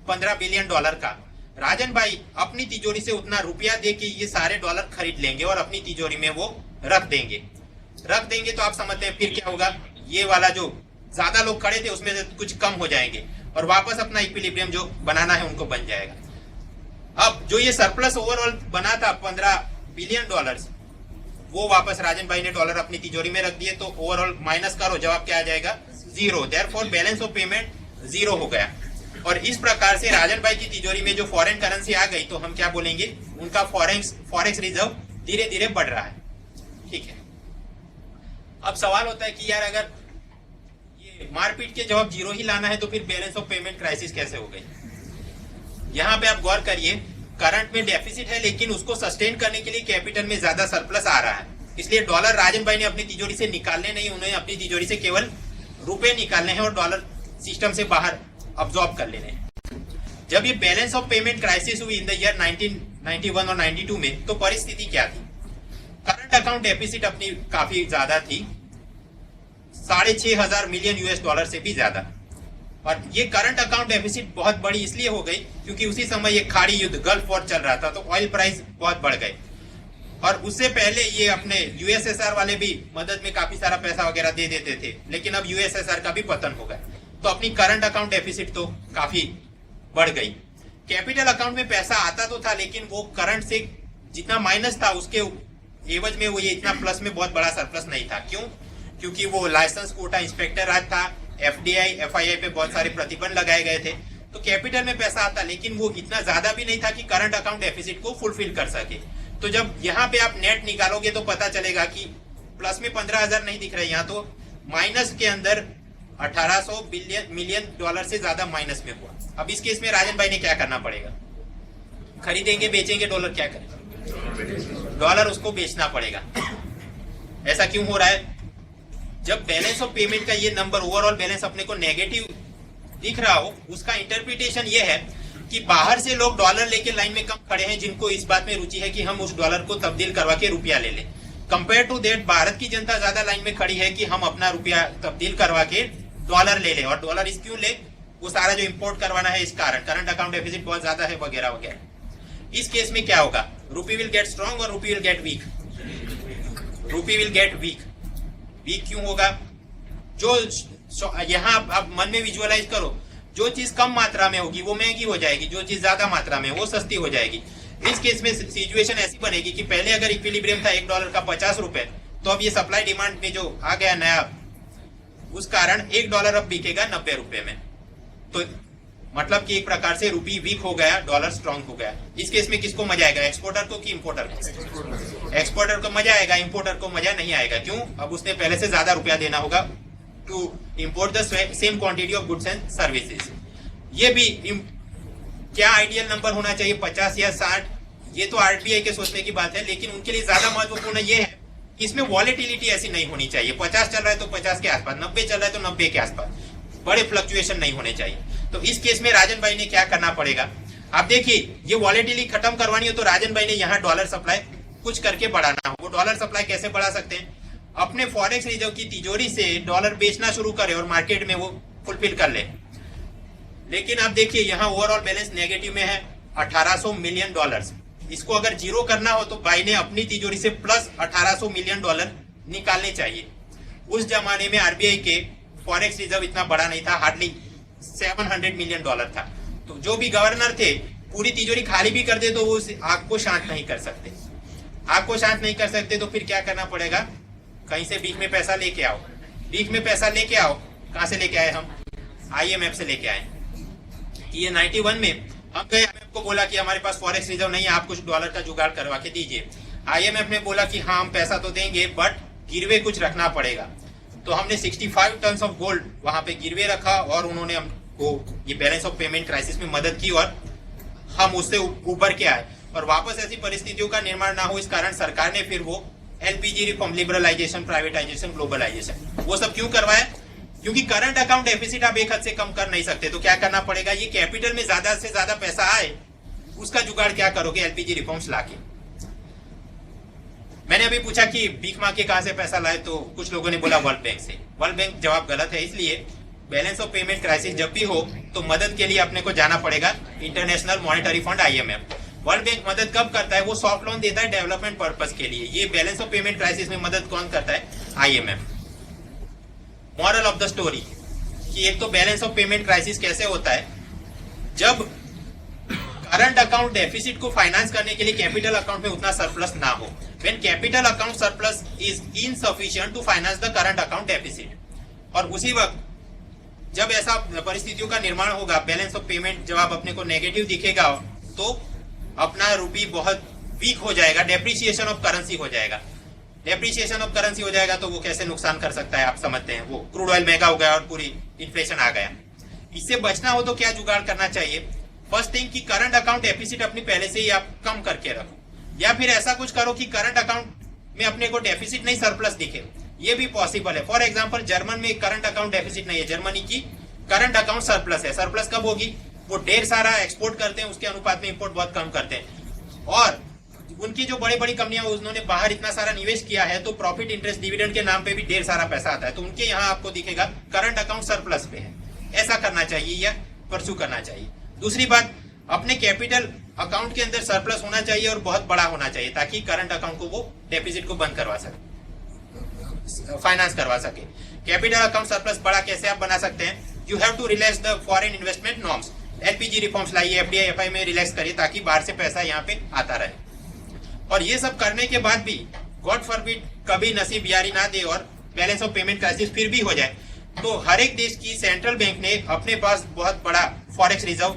$15 बिलियन का, राजन भाई अपनी तिजोरी से उतना रुपया दे के ये सारे डॉलर खरीद लेंगे और अपनी तिजोरी में वो रख देंगे। तो आप समझते हैं फिर क्या होगा, ये वाला जो ज्यादा लोग खड़े थे उसमें से कुछ कम हो जाएंगे और वापस अपना इक्विलिब्रियम जो बनाना है उनको बन जाएगा। अब जो ये सरप्लस ओवरऑल बना था $15 बिलियन, वो वापस राजन भाई ने डॉलर अपनी तिजोरी में रख दिए, तो ओवरऑल माइनस करो, जवाब क्या आ जाएगा, 0। देयरफॉर बैलेंस ऑफ पेमेंट 0 हो गया। और इस प्रकार से राजन भाई की तिजोरी में जो फॉरेन करेंसी आ गई, तो हम क्या बोलेंगे, उनका फॉरेक्स रिजर्व धीरे धीरे बढ़ रहा है। ठीक है, अब सवाल होता है कि यार अगर ये मारपीट के जवाब 0 ही लाना है तो फिर बैलेंस ऑफ पेमेंट क्राइसिस कैसे हो गई। यहाँ पे आप गौर करिए, करंट में डेफिसिट है लेकिन उसको सस्टेन करने के लिए कैपिटल में ज्यादा सरप्लस आ रहा है, इसलिए डॉलर राजन भाई ने अपनी तिजोरी से निकालने नहीं, उन्हें अपनी तिजोरी से केवल रुपए निकालने हैं और डॉलर सिस्टम से बाहर अब्सॉर्ब कर लेने हैं। जब ये बैलेंस ऑफ पेमेंट क्राइसिस हुई इन द ईयर 1991 और 92 में, तो परिस्थिति क्या थी, करंट अकाउंट डेफिसिट अपनी काफी ज्यादा थी, $6,500 मिलियन से भी ज्यादा। और ये करंट अकाउंट डेफिसिट बहुत बड़ी इसलिए हो गई क्योंकि उसी समय ये खाड़ी युद्ध, गल्फ वॉर चल रहा था, तो ऑयल प्राइस बहुत बढ़ गए। और उससे पहले ये अपने यूएसएसआर वाले भी मदद में काफी सारा पैसा वगैरह दे देते थे, लेकिन अब यूएसएसआर का भी पतन हो गया, तो अपनी करंट अकाउंट डेफिसिट तो काफी बढ़ गई। कैपिटल अकाउंट में पैसा आता तो था, लेकिन वो करंट से जितना माइनस था उसके एवज में वो ये इतना प्लस में बहुत बड़ा सरप्लस नहीं था। क्यों, क्योंकि वो लाइसेंस कोटा इंस्पेक्टर राज था, एफडीआई एफआईआई पे बहुत सारे प्रतिबंध लगाए गए थे, तो कैपिटल में पैसा आता, लेकिन वो इतना ज्यादा भी नहीं था कि करंट अकाउंट डेफिसिट को फुलफिल कर सके। तो जब यहाँ पे आप नेट निकालोगे तो पता चलेगा कि प्लस में 15,000 नहीं दिख रहे, यहाँ तो माइनस के अंदर 1800 मिलियन डॉलर से ज्यादा माइनस में हुआ। अब इस केस में राजन भाई ने क्या करना पड़ेगा? खरीदेंगे, बेचेंगे डॉलर, क्या करें? डॉलर उसको बेचना पड़ेगा। ऐसा क्यों हो रहा है? जब बैलेंस ऑफ पेमेंट का ये नंबर, ओवरऑल बैलेंस अपने को नेगेटिव दिख रहा हो, उसका इंटरप्रिटेशन ये है कि बाहर से लोग डॉलर लेके लाइन में कम खड़े हैं, जिनको इस बात में रुचि है कि हम उस डॉलर को तब्दील करवा के रुपया ले लें। कंपेयर टू दैट भारत की जनता ज्यादा लाइन में खड़ी है कि हम अपना रुपया तब्दील करवा के डॉलर ले लें। और डॉलर इस क्यों ले? वो सारा जो इंपोर्ट करवाना है इस कारण, करंट अकाउंट डेफिसिट बहुत ज्यादा है वगैरह वगैरह। इस केस में क्या होगा? रूपी विल गेट स्ट्रॉन्ग और रूपी विल गेट वीक। रूपी विल गेट वीक। वीक क्यों होगा? जो यहाँ आप मन में विजुअलाइज करो, जो चीज कम मात्रा में होगी वो महंगी हो जाएगी, जो चीज ज्यादा मात्रा में वो सस्ती हो जाएगी। इस केस में सिचुएशन ऐसी बनेगी कि पहले अगर इक्विलिब्रियम था $1 का 50 रुपए, तो अब ये सप्लाई डिमांड में जो आ गया नया, उस कारण $1 अब बिकेगा 90 रुपए में। तो मतलब कि एक प्रकार से रूपी वीक हो गया, डॉलर स्ट्रांग हो गया। इस केस में किसको मजा आएगा? एक्सपोर्टर को कि इंपोर्टर को? एक्सपोर्टर को मजा आएगा, इंपोर्टर को मजा नहीं आएगा। क्यों? अब उसने पहले से ज्यादा रुपया देना होगा to import the same quantity of goods and services. ये भी क्या आइडियल नंबर होना चाहिए, 50 या 60? ये तो आरबीआई के सोचने की बात है, लेकिन उनके लिए ज्यादा महत्वपूर्ण ये है कि इसमें वॉलेटिलिटी ऐसी नहीं होनी चाहिए। 50 चल रहा है तो 50 के आसपास, 90 चल रहा है तो 90 के आसपास, बड़े फ्लक्चुएशन नहीं होने चाहिए। तो इस केस में राजन भाई ने क्या करना पड़ेगा? आप देखिए, ये वॉलेटिलिटी खत्म करवानी हो तो राजन भाई ने यहाँ डॉलर सप्लाई कुछ करके बढ़ाना हो। वो डॉलर सप्लाई कैसे बढ़ा सकते हैं? अपने फॉरेक्स रिजर्व की तिजोरी से डॉलर बेचना शुरू करे और मार्केट में वो फुलफिल कर ले। लेकिन आप देखिए, यहाँ ओवरऑल बैलेंस नेगेटिव में है, 1800 मिलियन डॉलर्स। इसको अगर जीरो करना हो तो भाई ने अपनी तिजोरी से प्लस 1800 मिलियन डॉलर निकालने चाहिए। उस जमाने में आरबीआई के फॉरेक्स रिजर्व इतना बड़ा नहीं था, हार्डली 700 मिलियन डॉलर था। तो जो भी गवर्नर थे, पूरी तिजोरी खाली भी कर दे तो वो उस आग को शांत नहीं कर सकते। आग को शांत नहीं कर सकते तो फिर क्या करना पड़ेगा? कहीं से भीख में पैसा लेके आओ। भीख में पैसा लेके आओ। कहां से लेके आए? हम आईएमएफ से लेके आए। ये 91 में हम गए, आईएमएफ को बोला कि हमारे पास फॉरेक्स रिजर्व नहीं है, आप कुछ डॉलर का जुगाड़ करवा के दीजिए। आईएमएफ ने बोला कि हाँ, हम पैसा तो देंगे बट गिरवे कुछ रखना पड़ेगा। तो हमने 65 टन ऑफ गोल्ड वहां पे गिरवे रखा और उन्होंने हमको ये बैलेंस ऑफ पेमेंट क्राइसिस में मदद की और हम उससे ऊपर के आए। और वापस ऐसी परिस्थितियों का निर्माण ना हो, इस कारण सरकार ने फिर वो LPG reform, liberalisation, privatisation, globalisation, वो सब क्यों करवाया? क्योंकि करंट अकाउंट डेफिसिट आप एक हद से कम कर नहीं सकते। तो क्या करना पड़ेगा? ये कैपिटल में ज्यादा से ज्यादा पैसा आए, उसका जुगाड़ क्या करोगे? एलपीजी रिफॉर्म्स लाके। मैंने अभी पूछा कि भीख मांग के कहां से पैसा लाए, तो कुछ लोगों ने बोला वर्ल्ड बैंक से। वर्ल्ड बैंक जवाब गलत है। इसलिए बैलेंस ऑफ पेमेंट क्राइसिस जब भी हो तो मदद के लिए अपने को जाना पड़ेगा international monetary fund, IMF. World bank मदद कब करता है? वो सॉफ्ट लोन देता है डेवलपमेंट पर्पस के लिए। ये बैलेंस ऑफ पेमेंट क्राइसिस में मदद कौन करता है? IMF. Moral of the story कि एक तो बैलेंस ऑफ पेमेंट क्राइसिस कैसे होता है? जब करंट अकाउंट डेफिसिट को फाइनेंस करने के लिए कैपिटल अकाउंट में उतना सरप्लस ना हो। When capital account surplus is insufficient to finance the current account deficit. और उसी वक्त जब ऐसा परिस्थितियों का निर्माण होगा, बैलेंस ऑफ पेमेंट जब आप अपने को नेगेटिव दिखेगा, तो अपना रूपी बहुत वीक हो जाएगा, डेप्रिसिएशन ऑफ करेंसी हो जाएगा। डेप्रिसिएशन ऑफ करेंसी हो जाएगा तो वो कैसे नुकसान कर सकता है आप समझते हैं। वो क्रूड ऑयल महंगा हो गया और पूरी इन्फ्लेशन आ गया। इससे बचना हो तो क्या जुगाड़ करना चाहिए? फर्स्ट थिंग कि करंट अकाउंट डेफिसिट अपनी पहले से ही आप कम करके रखो, या फिर ऐसा कुछ करो कि करंट अकाउंट में अपने को डेफिसिट नहीं सरप्लस दिखे। ये भी पॉसिबल है। फॉर एग्जांपल, जर्मन में करंट अकाउंट डेफिसिट नहीं है, जर्मनी की करंट अकाउंट सरप्लस है। सरप्लस कब होगी? वो ढेर सारा एक्सपोर्ट करते हैं, उसके अनुपात में इंपोर्ट बहुत कम करते हैं। और उनकी जो बड़ी बड़ी कंपनियां, उन्होंने बाहर इतना सारा निवेश किया है तो प्रॉफिट, इंटरेस्ट, डिविडेंड के नाम पे भी ढेर सारा पैसा आता है। तो उनके यहाँ आपको दिखेगा करंट अकाउंट सरप्लस पे है। ऐसा करना चाहिए या परसू करना चाहिए। दूसरी बात, अपने कैपिटल अकाउंट के अंदर सरप्लस होना चाहिए और बहुत बड़ा होना चाहिए, ताकि करंट अकाउंट को वो डेफिसिट को बंद करवा सके, फाइनेंस करवा सके। कैपिटल अकाउंट सरप्लस बड़ा कैसे आप बना सकते हैं? You have to relax the foreign investment norms. LPG reforms लाइए, एफडीआई, एफआई में रिलैक्स करिए, ताकि बाहर से पैसा यहाँ पे आता रहे। और ये सब करने के बाद भी गॉड फॉरबिड कभी नसीब यारी ना दे और बैलेंस ऑफ पेमेंट क्राइसिस फिर भी हो जाए, तो हर एक देश की सेंट्रल बैंक ने अपने पास बहुत बड़ा फॉरेक्स रिजर्व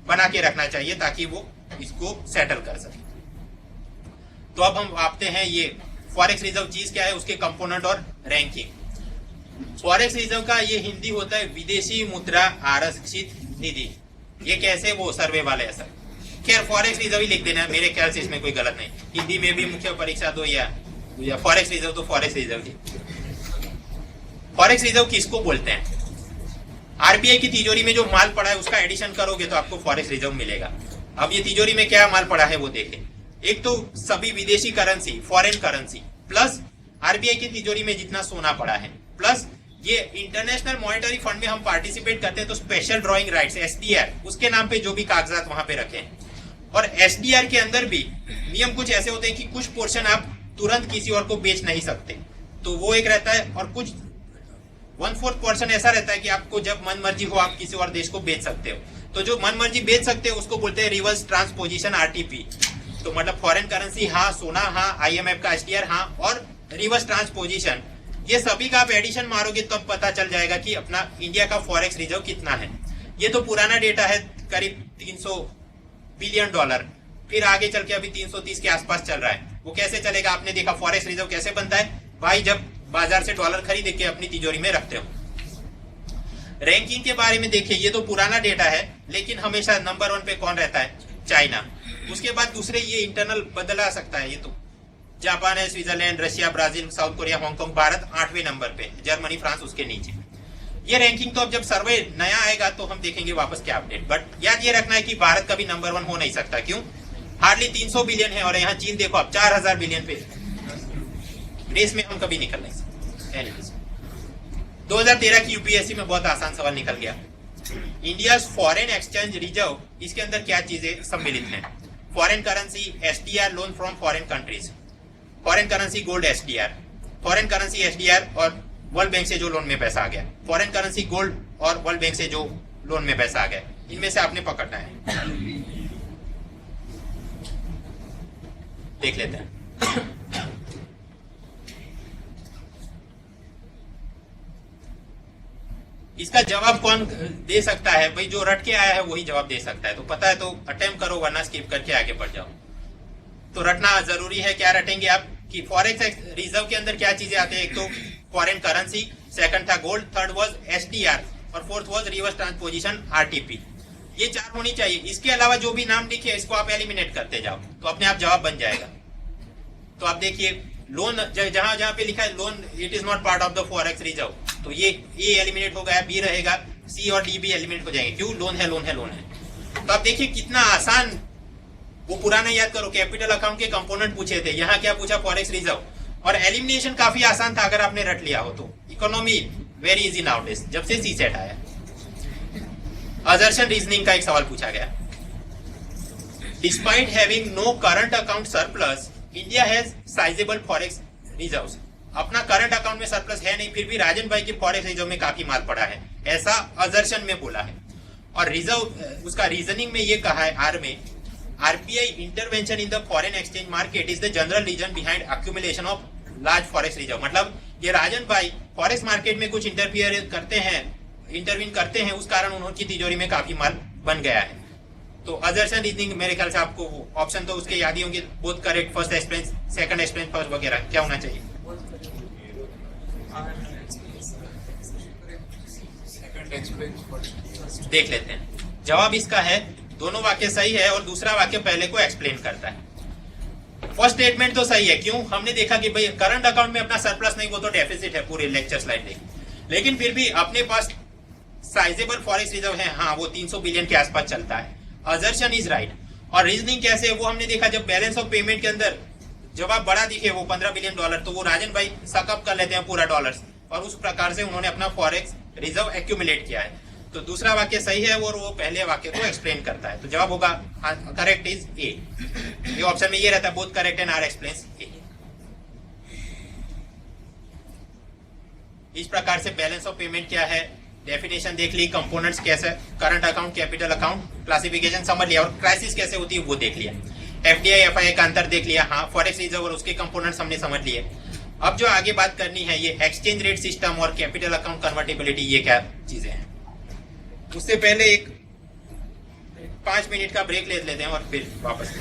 बना के रखना चाहिए, ताकि वो इसको सेटल कर सके। तो अब हम आपते हैं ये फॉरेक्स रिजर्व चीज क्या है, उसके कंपोनेंट और रैंकिंग। फॉरेक्स रिजर्व का ये हिंदी होता है विदेशी मुद्रा आरक्षित निधि। ये कैसे, वो सर्वे वाले ऐसा। खैर फॉरेक्स रिजर्व ही लिख देना, मेरे ख्याल से इसमें कोई गलत नहीं। हिंदी में भी मुख्य परीक्षा दो या फॉरेक्स रिजर्व तो फॉरेक्स रिजर्व ही। फॉरेक्स रिजर्व किसको बोलते हैं? आरबीआई की तिजोरी में जो माल पड़ा है उसका एडिशन करोगे तो आपको फॉरेक्स रिजर्व मिलेगा। अब ये तिजोरी में क्या माल पड़ा है वो देखें। एक तो सभी विदेशी currency, foreign currency, plus RBI की तिजोरी में जितना सोना पड़ा है, प्लस ये इंटरनेशनल मॉनेटरी फंड में हम पार्टिसिपेट करते हैं तो स्पेशल ड्रॉइंग राइट्स एसडीआर, उसके नाम पे जो भी कागजात वहां पे रखे हैं। और एसडीआर के अंदर भी नियम कुछ ऐसे होते हैं कि कुछ पोर्शन आप तुरंत किसी और को बेच नहीं सकते, तो वो एक रहता है। और कुछ 1/4% ऐसा रहता है कि आपको जब मन मर्जी हो आप किसी और देश को बेच सकते हो। तो जो मन मर्जी बेच सकते हो उसको बोलते हैं रिवर्स ट्रांसपोजिशन आरटीपी। तो मतलब फॉरेन करेंसी हाँ, सोना हाँ, आईएमएफ का एसडीआर हाँ, और रिवर्स ट्रांसपोजिशन, ये सभी का आप एडिशन मारोगे तब तो पता चल जाएगा कि अपना इंडिया का फॉरेक्स रिजर्व कितना है। ये तो पुराना डेटा है, करीब 300 बिलियन डॉलर। फिर आगे चल के अभी 330 के आसपास चल रहा है। वो कैसे चलेगा? आपने देखा फॉरेक्स रिजर्व कैसे बनता है भाई, जब बाजार से डॉलर खरीद के अपनी तिजोरी में रखते हो। रैंकिंग के बारे में देखिए, ये तो पुराना डेटा है, लेकिन हमेशा नंबर 1 पे कौन रहता है? चाइना। उसके बाद दूसरे ये इंटरनल बदला सकता है। ये तो जापान है, Switzerland, Russia, Brazil, South Korea, Hong Kong, Bharat 8वें नंबर पे, जर्मनी, फ्रांस उसके नीचे। ये रैंकिंग तो अब जब सर्वे नया आएगा तो हम देखेंगे वापस क्या अपडेट। बट याद ये रखना है कि भारत कभी नंबर 1 हो नहीं सकता। क्यों? हार्डली 300 बिलियन है और यहाँ चीन देखो आप 4000 बिलियन पे। रेस में हम कभी निकल नहीं सकते। 2013 की यूपीएससी में बहुत आसान सवाल निकल गया। इंडिया फॉरेन एक्सचेंज रिजर्व, इसके अंदर क्या चीजें सम्मिलित हैं? Foreign currency, SDR, loan from foreign countries, foreign currency gold SDR, foreign currency SDR और वर्ल्ड बैंक से जो लोन में पैसा आ गया, फॉरेन करेंसी गोल्ड और वर्ल्ड बैंक से जो लोन में पैसा आ गया, इनमें से आपने पकड़ना है। देख लेते हैं। इसका जवाब कौन दे सकता है भाई? जो रट के आया है वही जवाब दे सकता है। तो पता है तो अटेम्प्ट करो, वरना स्किप करके आगे बढ़ जाओ। तो रटना जरूरी है। क्या रटेंगे आप कि फॉरेक्स रिजर्व के अंदर क्या चीजें आती है? एक तो फॉरेन करेंसी, सेकंड था गोल्ड, थर्ड वाज एसडीआर और fourth was reverse transposition RTP. ये 4 होनी चाहिए। इसके अलावा जो भी नाम लिखे इसको आप एलिमिनेट करते जाओ तो अपने आप जवाब बन जाएगा। तो आप देखिए लोन जहां जहां पे लिखा है loan, it is not part of the forex reserve, तो ये ए एलिमिनेट हो गया, बी रहेगा, सी और डी भी एलिमिनेट हो जाएंगे। क्यों? लोन है, लोन है, लोन है। तो आप देखिए कितना आसान। वो पुराना याद करो, कैपिटल अकाउंट के कंपोनेंट पूछे थे, यहाँ क्या पूछा? Forex reserve. और एलिमिनेशन काफी आसान था अगर आपने रट लिया हो तो। इकोनॉमी वेरी इजी नाउडेज, जब से सी सेट आया। असर्शन रीजनिंग का एक सवाल पूछा गया। Despite having no current account surplus, India has sizeable forex reserves. अपना करंट अकाउंट में सरप्लस है नहीं, फिर भी राजन भाई के फॉरेक्स रिजर्व में काफी माल पड़ा है, ऐसा असर्शन में बोला है। और रिजर्व उसका रीजनिंग में ये कहा है आर में, RBI intervention in the foreign exchange market is the general reason behind accumulation of large forex reserve. मतलब ये राजन भाई फॉरेक्स मार्केट में कुछ इंटरवीन करते हैं, उस कारण उनकी तिजोरी में काफी माल बन गया है। तो असर्शन रीजनिंग मेरे ख्याल से आपको ऑप्शन तो उसके याद ही होंगे, both correct, first explain, second explain, first वगैरह क्या होना चाहिए? देख लेते हैं। जवाब इसका है दोनों वाक्य सही है और दूसरा वाक्य पहले को एक्सप्लेन करता है। फर्स्ट स्टेटमेंट तो सही है। क्यों? हमने देखा कि भाई करंट अकाउंट में अपना सरप्लस नहीं, वो तो डेफिसिट है, पूरी लेक्चर स्लाइड देखी। लेकिन फिर भी अपने पास साइजेबल फॉरेक्स रिजर्व है, हाँ वो 300 बिलियन के आसपास चलता है। Assertion is right. और रीजनिंग कैसे है वो हमने देखा, जब बैलेंस ऑफ पेमेंट के अंदर जवाब बड़ा दिखे वो 15 बिलियन डॉलर, तो वो राजन भाई सकअप कर लेते हैं पूरा डॉलर्स, और उस प्रकार से उन्होंने अपना फॉरेक्स रिजर्व एक्यूमुलेट किया है। तो दूसरा वाक्य सही है और वो पहले वाक्य को एक्सप्लेन करता है। तो जवाब होगा करेक्ट इज ए। ये ऑप्शन में ये रहता है, both correct and R explains A. इस प्रकार से बैलेंस ऑफ पेमेंट क्या है, डेफिनेशन देख ली, कंपोनेंट्स कैसे, current account, capital account, classification समझ लिया, और क्राइसिस कैसे होती है वो देख लिया, एफडीआई एफआईआई का अंतर देख लिया, हाँ फॉरेक्स रिजर्व और उसके कंपोनेंट्स हमने समझ लिए। अब जो आगे बात करनी है ये एक्सचेंज रेट सिस्टम और कैपिटल अकाउंट कन्वर्टिबिलिटी, ये क्या चीजें हैं। उससे पहले एक 5 मिनट का ब्रेक ले लेते हैं और फिर वापस